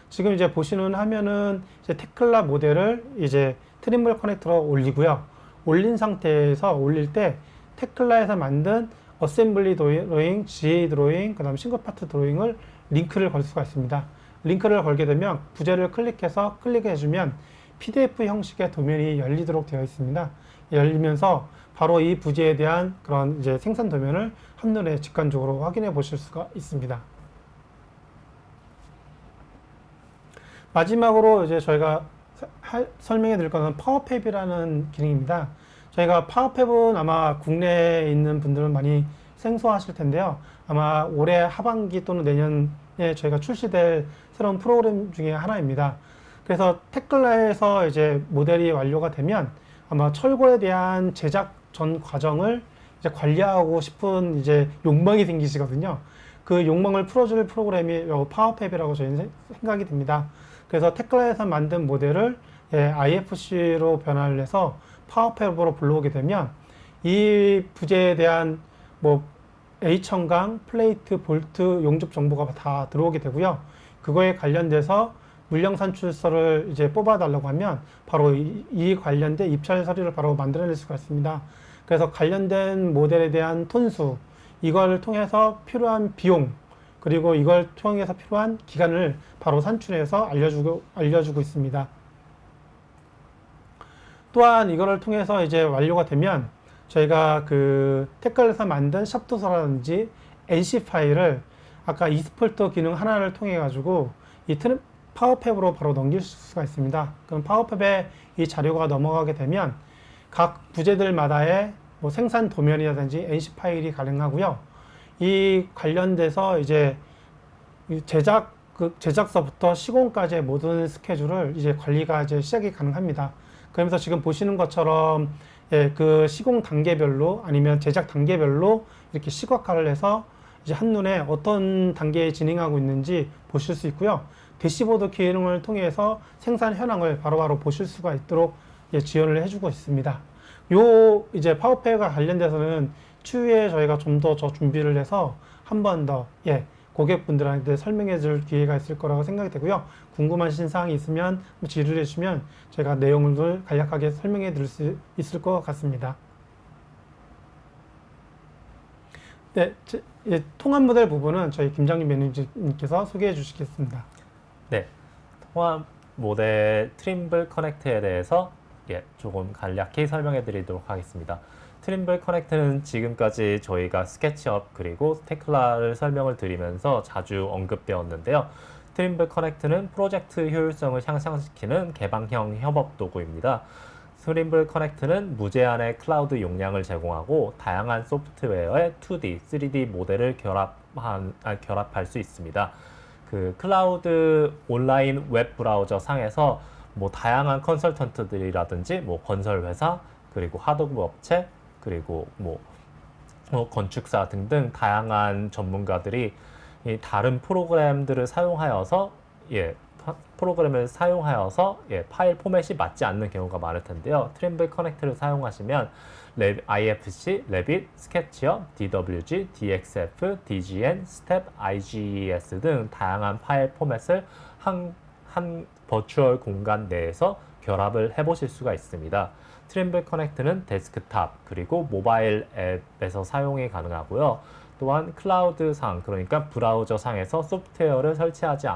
지금 이제 보시는 화면은 이제 테클라 모델을 이제 트림블 커넥터로 올리고요. 올린 상태에서 올릴 때 테클라에서 만든 어셈블리 드로잉, GA 드로잉, 그 다음 싱글 파트 드로잉을 링크를 걸 수가 있습니다. 링크를 걸게 되면 부재를 클릭해서 클릭해주면 PDF 형식의 도면이 열리도록 되어 있습니다. 열리면서 바로 이 부재에 대한 그런 이제 생산 도면을 한눈에 직관적으로 확인해 보실 수가 있습니다. 마지막으로 이제 저희가 설명해 드릴 것은 파워팹이라는 기능입니다. 저희가 파워팹은 아마 국내에 있는 분들은 많이 생소하실 텐데요. 아마 올해 하반기 또는 내년에 저희가 출시될 새로운 프로그램 중에 하나입니다. 그래서 테클라에서 이제 모델이 완료가 되면 아마 철골에 대한 제작 전 과정을 이제 관리하고 싶은 이제 욕망이 생기시거든요. 그 욕망을 풀어줄 프로그램이 파워팹이라고 저희는 생각이 됩니다. 그래서 테클라에서 만든 모델을 IFC로 변화를 해서 파워팹으로 불러오게 되면 이 부재에 대한 뭐 H청강, 플레이트, 볼트, 용접 정보가 다 들어오게 되고요. 그거에 관련돼서 물량 산출서를 이제 뽑아달라고 하면 바로 이 관련된 입찰 서류를 바로 만들어낼 수가 있습니다. 그래서 관련된 모델에 대한 톤수, 이걸 통해서 필요한 비용, 그리고 이걸 통해서 필요한 기간을 바로 산출해서 알려주고 있습니다. 또한 이거를 통해서 이제 완료가 되면 저희가 그 테클라에서 만든 샵도서라든지 NC 파일을 아까 이스폴트 기능 하나를 통해 가지고 이 파워팹으로 바로 넘길 수가 있습니다. 그럼 파워팹에 이 자료가 넘어가게 되면 각 부재들마다의 뭐 생산 도면이라든지 NC 파일이 가능하고요. 이 관련돼서 이제 이 제작서부터 시공까지의 모든 스케줄을 이제 관리가 이제 시작이 가능합니다. 그러면서 지금 보시는 것처럼 예, 그 시공 단계별로 아니면 제작 단계별로 이렇게 시각화를 해서 이제 한눈에 어떤 단계에 진행하고 있는지 보실 수 있고요. 대시보드 기능을 통해서 생산 현황을 바로바로 보실 수가 있도록 예, 지원을 해주고 있습니다. 요 이제 파워팩과 관련돼서는 추후에 저희가 좀 더 준비를 해서 한 번 더 예, 고객분들한테 설명해 줄 기회가 있을 거라고 생각이 되고요. 궁금하신 사항이 있으면 질의를 해주시면 제가 내용을 간략하게 설명해 드릴 수 있을 것 같습니다. 네, 예, 통합 모델 부분은 저희 김장윤 매니저님께서 소개해 주시겠습니다. 네, 통합 모델 트림블 커넥트에 대해서 조금 간략히 설명해 드리도록 하겠습니다. 트림블 커넥트는 지금까지 저희가 스케치업 그리고 테클라를 설명을 드리면서 자주 언급되었는데요. 트림블 커넥트는 프로젝트 효율성을 향상시키는 개방형 협업 도구입니다. 트림블 커넥트는 무제한의 클라우드 용량을 제공하고 다양한 소프트웨어의 2D, 3D 모델을 결합할 수 있습니다. 그 클라우드 온라인 웹 브라우저 상에서 뭐 다양한 컨설턴트들이라든지 뭐 건설 회사 그리고 하드웨어 업체 그리고 뭐 건축사 등등 다양한 전문가들이 이 다른 프로그램들을 사용하여서 파일 포맷이 맞지 않는 경우가 많을 텐데요. 트림블 커넥트를 사용하시면 IFC, 레빗, 스케치업, DWG, DXF, DGN, 스텝, IGES 등 다양한 파일 포맷을 한 버추얼 공간 내에서 결합을 해보실 수가 있습니다. 트림블 커넥트는 데스크탑 그리고 모바일 앱에서 사용이 가능하고요. 또한 클라우드상 그러니까 브라우저 상에서 소프트웨어를 설치하지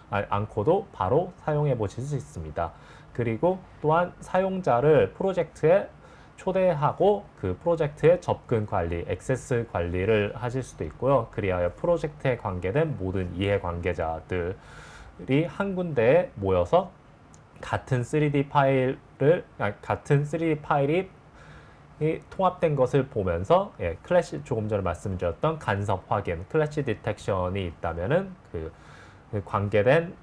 않고도 바로 사용해 보실 수 있습니다. 그리고 또한 사용자를 프로젝트에 초대하고 그 프로젝트의 접근 관리, 액세스 관리를 하실 수도 있고요. 그리하여 프로젝트에 관계된 모든 이해관계자들이 한 군데에 모여서 같은 3D 파일이 통합된 것을 보면서 조금 전에 말씀드렸던 간섭 확인, 클래시 디텍션이 있다면은 관계된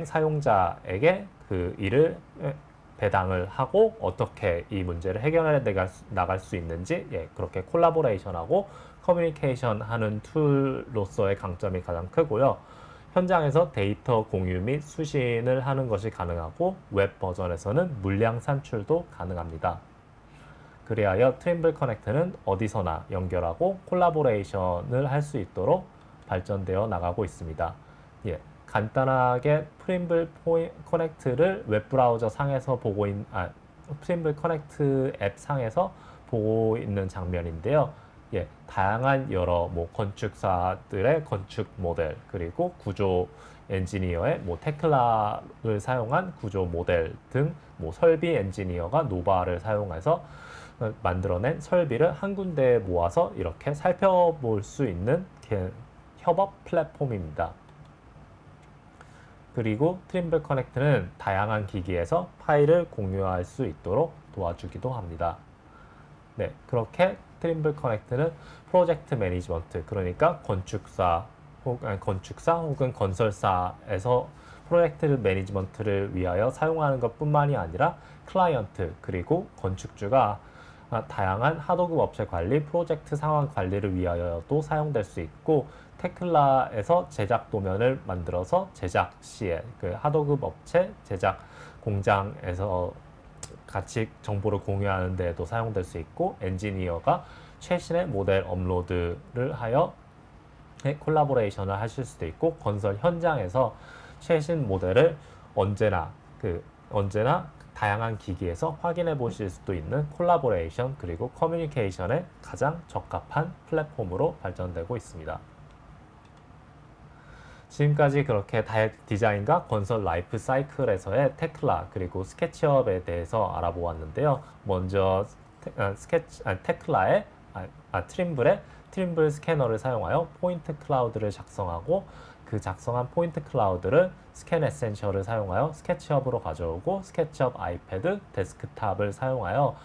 사용자에게 그 일을 배당을 하고 어떻게 이 문제를 해결해 나갈 수 있는지 그렇게 콜라보레이션하고 커뮤니케이션 하는 툴로서의 강점이 가장 크고요. 현장에서 데이터 공유 및 수신을 하는 것이 가능하고 웹 버전에서는 물량 산출도 가능합니다. 그리하여 트림블 커넥트는 어디서나 연결하고 콜라보레이션을 할 수 있도록 발전되어 나가고 있습니다. 간단하게 트림블 커넥트를 웹브라우저 상에서 트림블 커넥트 앱 상에서 보고 있는 장면인데요. 다양한 여러 건축사들의 건축 모델 그리고 구조 엔지니어의 테클라를 사용한 구조 모델 등 설비 엔지니어가 노바를 사용해서 만들어낸 설비를 한 군데에 모아서 이렇게 살펴볼 수 있는 협업 플랫폼입니다. 그리고 트림블 커넥트는 다양한 기기에서 파일을 공유할 수 있도록 도와주기도 합니다. 네, 그렇게 트림블 커넥트는 프로젝트 매니지먼트, 그러니까 건축사 혹은 건설사에서 프로젝트 매니지먼트를 위하여 사용하는 것뿐만이 아니라 클라이언트 그리고 건축주가 다양한 하도급 업체 관리, 프로젝트 상황 관리를 위하여도 사용될 수 있고, 테클라에서 제작 도면을 만들어서 제작 시에 그 하도급 업체 제작 공장에서 같이 정보를 공유하는 데에도 사용될 수 있고, 엔지니어가 최신의 모델 업로드를 하여 콜라보레이션을 하실 수도 있고, 건설 현장에서 최신 모델을 언제나 다양한 기기에서 확인해 보실 수도 있는 콜라보레이션 그리고 커뮤니케이션에 가장 적합한 플랫폼으로 발전되고 있습니다. 지금까지 그렇게 디자인과 건설 라이프 사이클에서의 테클라 그리고 스케치업에 대해서 알아보았는데요. 먼저 테클라의 트림블 스캐너를 사용하여 포인트 클라우드를 작성하고, 그 작성한 포인트 클라우드를 스캔 에센셜을 사용하여 스케치업으로 가져오고, 스케치업 아이패드, 데스크탑을 사용하여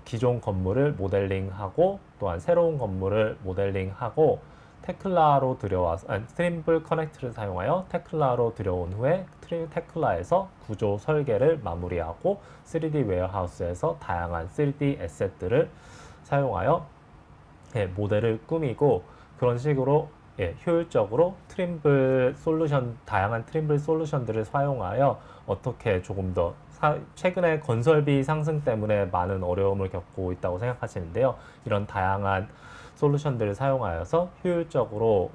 기존 건물을 모델링하고 또한 새로운 건물을 모델링하고 테클라로 들여와서 트림블 커넥트를 사용하여 테클라로 들여온 후에 테클라에서 구조 설계를 마무리하고 3D 웨어하우스에서 다양한 3D 에셋들을 사용하여 모델을 꾸미고 그런 식으로 효율적으로 트림블 솔루션, 다양한 트림블 솔루션들을 사용하여 어떻게 조금 더 최근에 건설비 상승 때문에 많은 어려움을 겪고 있다고 생각하시는데요. 이런 다양한 솔루션들을 사용하여서 효율적으로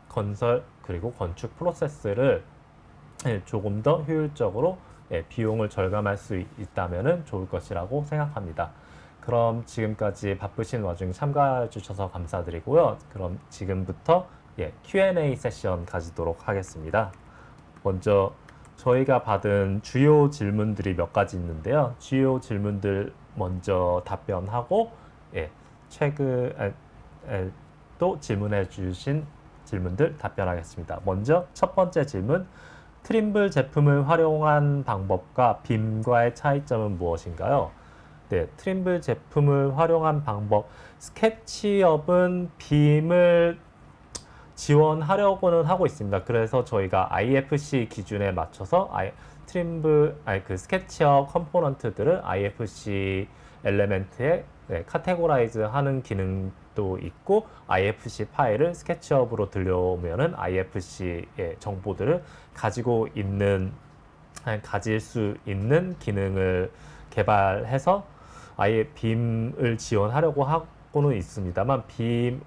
건설 그리고 건축 프로세스를 조금 더 효율적으로 비용을 절감할 수 있다면 좋을 것이라고 생각합니다. 그럼 지금까지 바쁘신 와중 참가해 주셔서 감사드리고요. 그럼 지금부터 Q&A 세션 가지도록 하겠습니다. 먼저 저희가 받은 주요 질문들이 몇 가지 있는데요. 주요 질문들 먼저 답변하고 최근 또 질문해 주신 질문들 답변하겠습니다. 먼저 첫 번째 질문, 트림블 제품을 활용한 방법과 빔과의 차이점은 무엇인가요? 네, 트림블 제품을 활용한 방법, 스케치업은 빔을 지원하려고는 하고 있습니다. 그래서 저희가 IFC 기준에 맞춰서 그 스케치업 컴포넌트들을 IFC 엘레멘트에 카테고라이즈 하는 기능도 있고 IFC 파일을 스케치업으로 들려오면은 IFC의 정보들을 가질 수 있는 기능을 개발해서 아예 빔을 지원하려고 하고는 있습니다만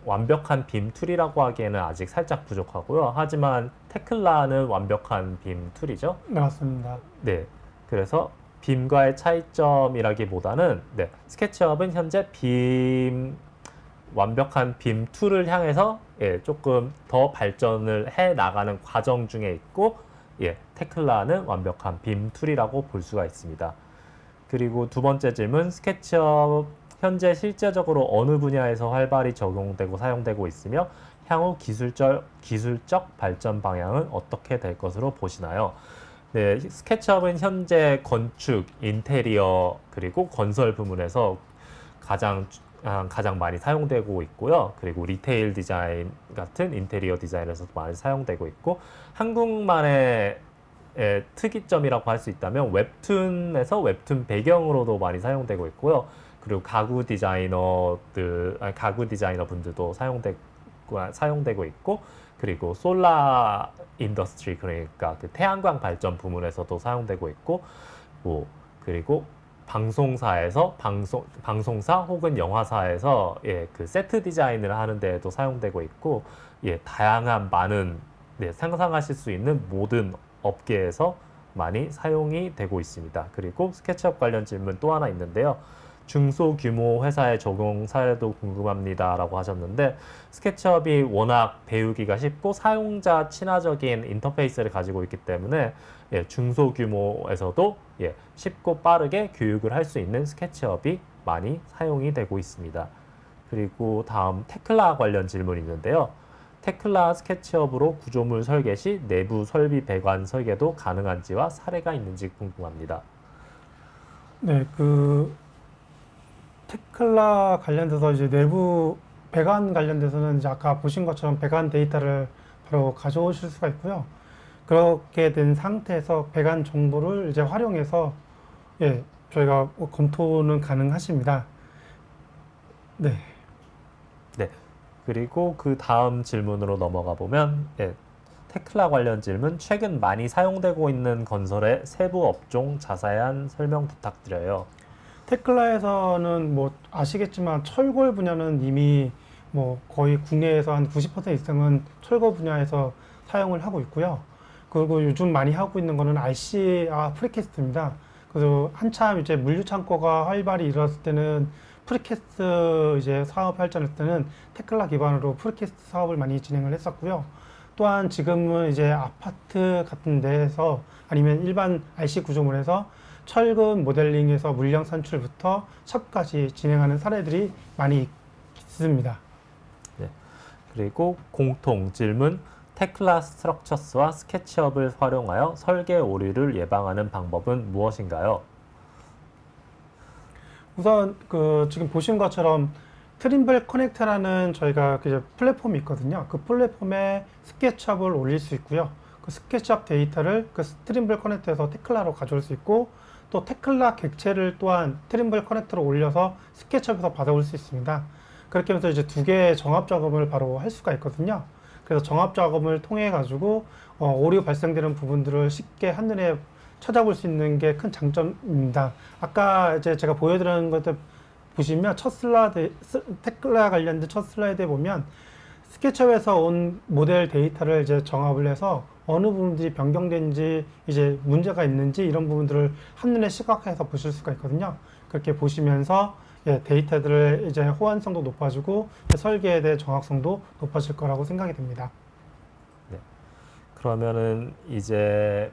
완벽한 빔 툴이라고 하기에는 아직 살짝 부족하고요. 하지만 테클라는 완벽한 빔 툴이죠. 네, 맞습니다. 네, 그래서 빔과의 차이점이라기보다는 스케치업은 현재 완벽한 빔 툴을 향해서 조금 더 발전을 해 나가는 과정 중에 있고 테클라는 완벽한 빔 툴이라고 볼 수가 있습니다. 그리고 두 번째 질문, 스케치업 현재 실제적으로 어느 분야에서 활발히 적용되고 사용되고 있으며 향후 기술적 발전 방향은 어떻게 될 것으로 보시나요? 네, 스케치업은 현재 건축, 인테리어 그리고 건설 부문에서 가장 많이 사용되고 있고요. 그리고 리테일 디자인 같은 인테리어 디자인에서도 많이 사용되고 있고 한국만의 특이점이라고 할 수 있다면 웹툰에서 웹툰 배경으로도 많이 사용되고 있고요. 그리고 가구 디자이너 분들도 사용되고 있고, 그리고 솔라 인더스트리, 그러니까 그 태양광 발전 부문에서도 사용되고 있고, 그리고 방송사 혹은 영화사에서 그 세트 디자인을 하는 데에도 사용되고 있고, 다양한 많은 상상하실 수 있는 모든 업계에서 많이 사용이 되고 있습니다. 그리고 스케치업 관련 질문 또 하나 있는데요. 중소규모 회사의 적용 사례도 궁금합니다 라고 하셨는데, 스케치업이 워낙 배우기가 쉽고 사용자 친화적인 인터페이스를 가지고 있기 때문에 중소규모에서도 쉽고 빠르게 교육을 할 수 있는 스케치업이 많이 사용이 되고 있습니다. 그리고 다음 테클라 관련 질문이 있는데요. 테클라 스케치업으로 구조물 설계 시 내부 설비 배관 설계도 가능한지와 사례가 있는지 궁금합니다. 네, 테클라 관련돼서 이제 내부 배관 관련돼서는 이제 아까 보신 것처럼 배관 데이터를 바로 가져오실 수가 있고요. 그렇게 된 상태에서 배관 정보를 이제 활용해서 저희가 검토는 가능하십니다. 네. 네. 그리고 그 다음 질문으로 넘어가 보면 테클라 관련 질문, 최근 많이 사용되고 있는 건설의 세부 업종 자세한 설명 부탁드려요. 테클라에서는 뭐 아시겠지만 철골 분야는 이미 뭐 거의 국내에서 한 90% 이상은 철골 분야에서 사용을 하고 있고요. 그리고 요즘 많이 하고 있는 거는 RC와 프리캐스트입니다. 그래서 한참 이제 물류 창고가 활발히 일어났을 때는 프리캐스트 이제 사업 발전했을 때는 테클라 기반으로 프리캐스트 사업을 많이 진행을 했었고요. 또한 지금은 이제 아파트 같은 데에서 아니면 일반 RC 구조물에서 철근 모델링에서 물량 산출부터 샵까지 진행하는 사례들이 많이 있습니다. 네. 그리고 공통 질문, 테클라 스트럭처스와 스케치업을 활용하여 설계 오류를 예방하는 방법은 무엇인가요? 우선 그 지금 보신 것처럼 트림블 커넥트라는 저희가 그 이제 플랫폼이 있거든요. 그 플랫폼에 스케치업을 올릴 수 있고요. 그 스케치업 데이터를 그 트림블 커넥트에서 테클라로 가져올 수 있고, 또 테클라 객체를 또한 트림블 커넥트로 올려서 스케치업에서 받아올 수 있습니다. 그렇게 하면서 이제 두 개의 정합 작업을 바로 할 수가 있거든요. 그래서 정합 작업을 통해 가지고 오류 발생되는 부분들을 쉽게 한눈에 찾아볼 수 있는 게 큰 장점입니다. 아까 이제 제가 보여드리는 것들 보시면 첫 슬라이드, 테클라 관련된 첫 슬라이드에 보면 스케치업에서 온 모델 데이터를 이제 정합을 해서 어느 부분들이 변경된지, 이제 문제가 있는지 이런 부분들을 한눈에 시각화해서 보실 수가 있거든요. 그렇게 보시면서 데이터들의 이제 호환성도 높아지고 설계에 대해 정확성도 높아질 거라고 생각이 됩니다. 네. 그러면은 이제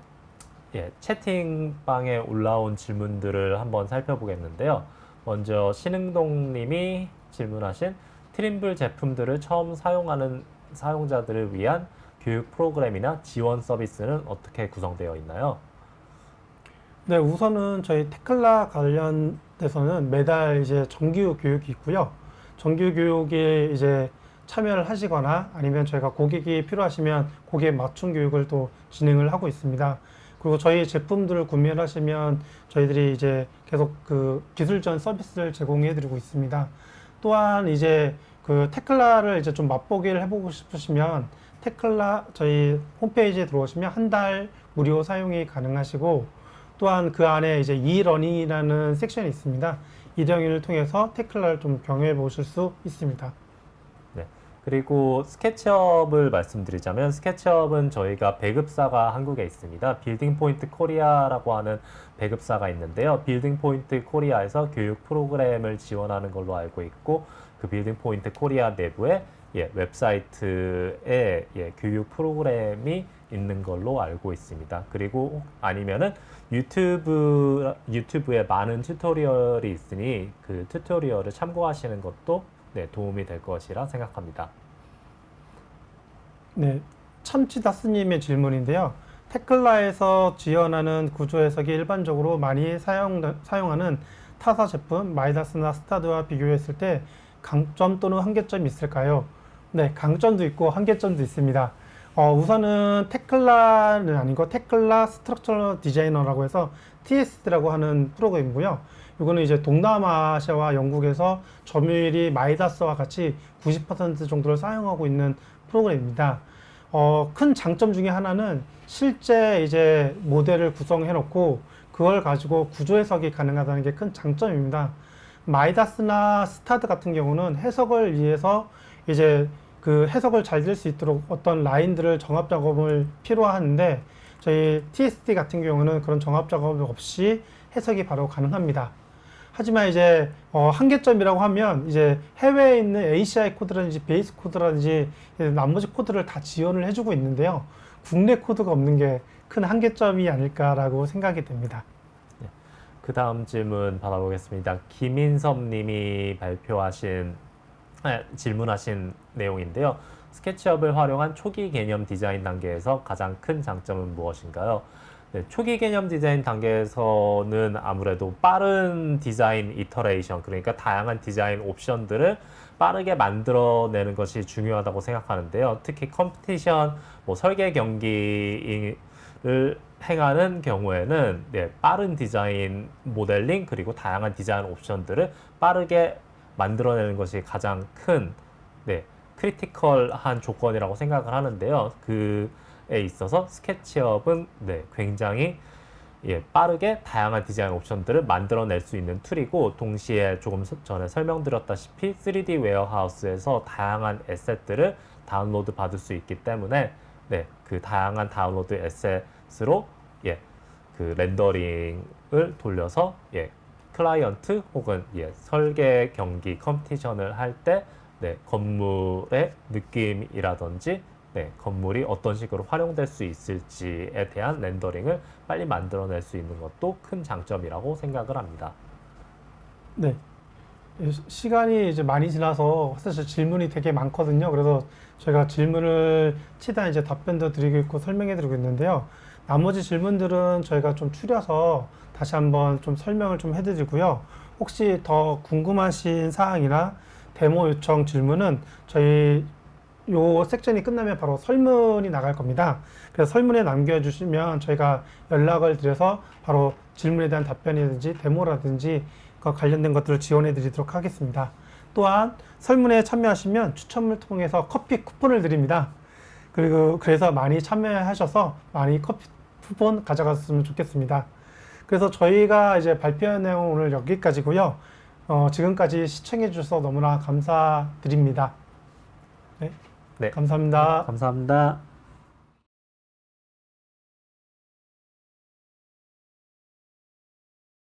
채팅방에 올라온 질문들을 한번 살펴보겠는데요. 먼저 신흥동 님이 질문하신 트림블 제품들을 처음 사용하는 사용자들을 위한 교육 프로그램이나 지원 서비스는 어떻게 구성되어 있나요? 네, 우선은 저희 테클라 관련돼서는 매달 이제 정규 교육이 있고요. 정규 교육에 이제 참여를 하시거나 아니면 저희가 고객이 필요하시면 고객 맞춤 교육을 또 진행을 하고 있습니다. 그리고 저희 제품들을 구매를 하시면 저희들이 이제 계속 그 기술전 서비스를 제공해 드리고 있습니다. 또한 이제 그 테클라를 이제 좀 맛보기를 해보고 싶으시면 테클라 저희 홈페이지에 들어오시면 한 달 무료 사용이 가능하시고, 또한 그 안에 이제 이러닝이라는 섹션이 있습니다. 이러닝을 통해서 테클라를 좀 경험해 보실 수 있습니다. 네. 그리고 스케치업을 말씀드리자면 스케치업은 저희가 배급사가 한국에 있습니다. 빌딩 포인트 코리아라고 하는 배급사가 있는데요. 빌딩 포인트 코리아에서 교육 프로그램을 지원하는 걸로 알고 있고, 그 빌딩 포인트 코리아 내부에 웹사이트에 교육 프로그램이 있는 걸로 알고 있습니다. 그리고 아니면은 유튜브에 많은 튜토리얼이 있으니 그 튜토리얼을 참고하시는 것도 도움이 될 것이라 생각합니다. 네, 참치다스님의 질문인데요. 테클라에서 지원하는 구조 해석이 일반적으로 많이 사용하는 타사 제품 마이다스나 스타드와 비교했을 때 강점 또는 한계점이 있을까요? 네, 강점도 있고 한계점도 있습니다. 우선은 테클라는 아니고 테클라 스트럭처럴 디자이너라고 해서 TSD라고 하는 프로그램이고요. 이거는 이제 동남아시아와 영국에서 점유율이 마이다스와 같이 90% 정도를 사용하고 있는 프로그램입니다. 큰 장점 중에 하나는 실제 이제 모델을 구성해 놓고 그걸 가지고 구조 해석이 가능하다는 게 큰 장점입니다. 마이다스나 스타드 같은 경우는 해석을 위해서 이제 그 해석을 잘 될 수 있도록 어떤 라인들을 정합 작업을 필요하는데, 저희 TSD 같은 경우는 그런 정합 작업 없이 해석이 바로 가능합니다. 하지만 이제 한계점이라고 하면 이제 해외에 있는 ACI 코드라든지 베이스 코드라든지 나머지 코드를 다 지원을 해주고 있는데요. 국내 코드가 없는 게 큰 한계점이 아닐까라고 생각이 됩니다. 그 다음 질문 받아보겠습니다. 김인섭 님이 질문하신 내용인데요. 스케치업을 활용한 초기 개념 디자인 단계에서 가장 큰 장점은 무엇인가요? 네, 초기 개념 디자인 단계에서는 아무래도 빠른 디자인 이터레이션, 그러니까 다양한 디자인 옵션들을 빠르게 만들어내는 것이 중요하다고 생각하는데요. 특히 컴피티션, 설계 경기를 행하는 경우에는 빠른 디자인 모델링 그리고 다양한 디자인 옵션들을 빠르게 만들어내는 것이 가장 큰 크리티컬한 조건이라고 생각을 하는데요. 그에 있어서 스케치업은 굉장히 빠르게 다양한 디자인 옵션들을 만들어낼 수 있는 툴이고, 동시에 조금 전에 설명드렸다시피 3D 웨어하우스에서 다양한 에셋들을 다운로드 받을 수 있기 때문에 그 다양한 다운로드 에셋으로 그 렌더링을 돌려서 클라이언트 혹은 설계 경기 컴피티션을 할 때 건물의 느낌이라든지 건물이 어떤 식으로 활용될 수 있을지에 대한 렌더링을 빨리 만들어낼 수 있는 것도 큰 장점이라고 생각을 합니다. 네. 시간이 이제 많이 지나서 사실 질문이 되게 많거든요. 그래서 저희가 질문을 최대한 이제 답변도 드리고 있고 설명해 드리고 있는데요. 나머지 질문들은 저희가 좀 추려서 다시 한번 좀 설명을 좀 해드리고요. 혹시 더 궁금하신 사항이나 데모 요청 질문은 저희 요 섹션이 끝나면 바로 설문이 나갈 겁니다. 그래서 설문에 남겨주시면 저희가 연락을 드려서 바로 질문에 대한 답변이라든지 데모라든지 그 관련된 것들을 지원해 드리도록 하겠습니다. 또한 설문에 참여하시면 추첨을 통해서 커피 쿠폰을 드립니다. 그리고 그래서 많이 참여하셔서 많이 커피 쿠폰 가져갔으면 좋겠습니다. 그래서 저희가 이제 발표한 내용 오늘 여기까지고요. 지금까지 시청해 주셔서 너무나 감사드립니다. 네, 네. 감사합니다. 감사합니다.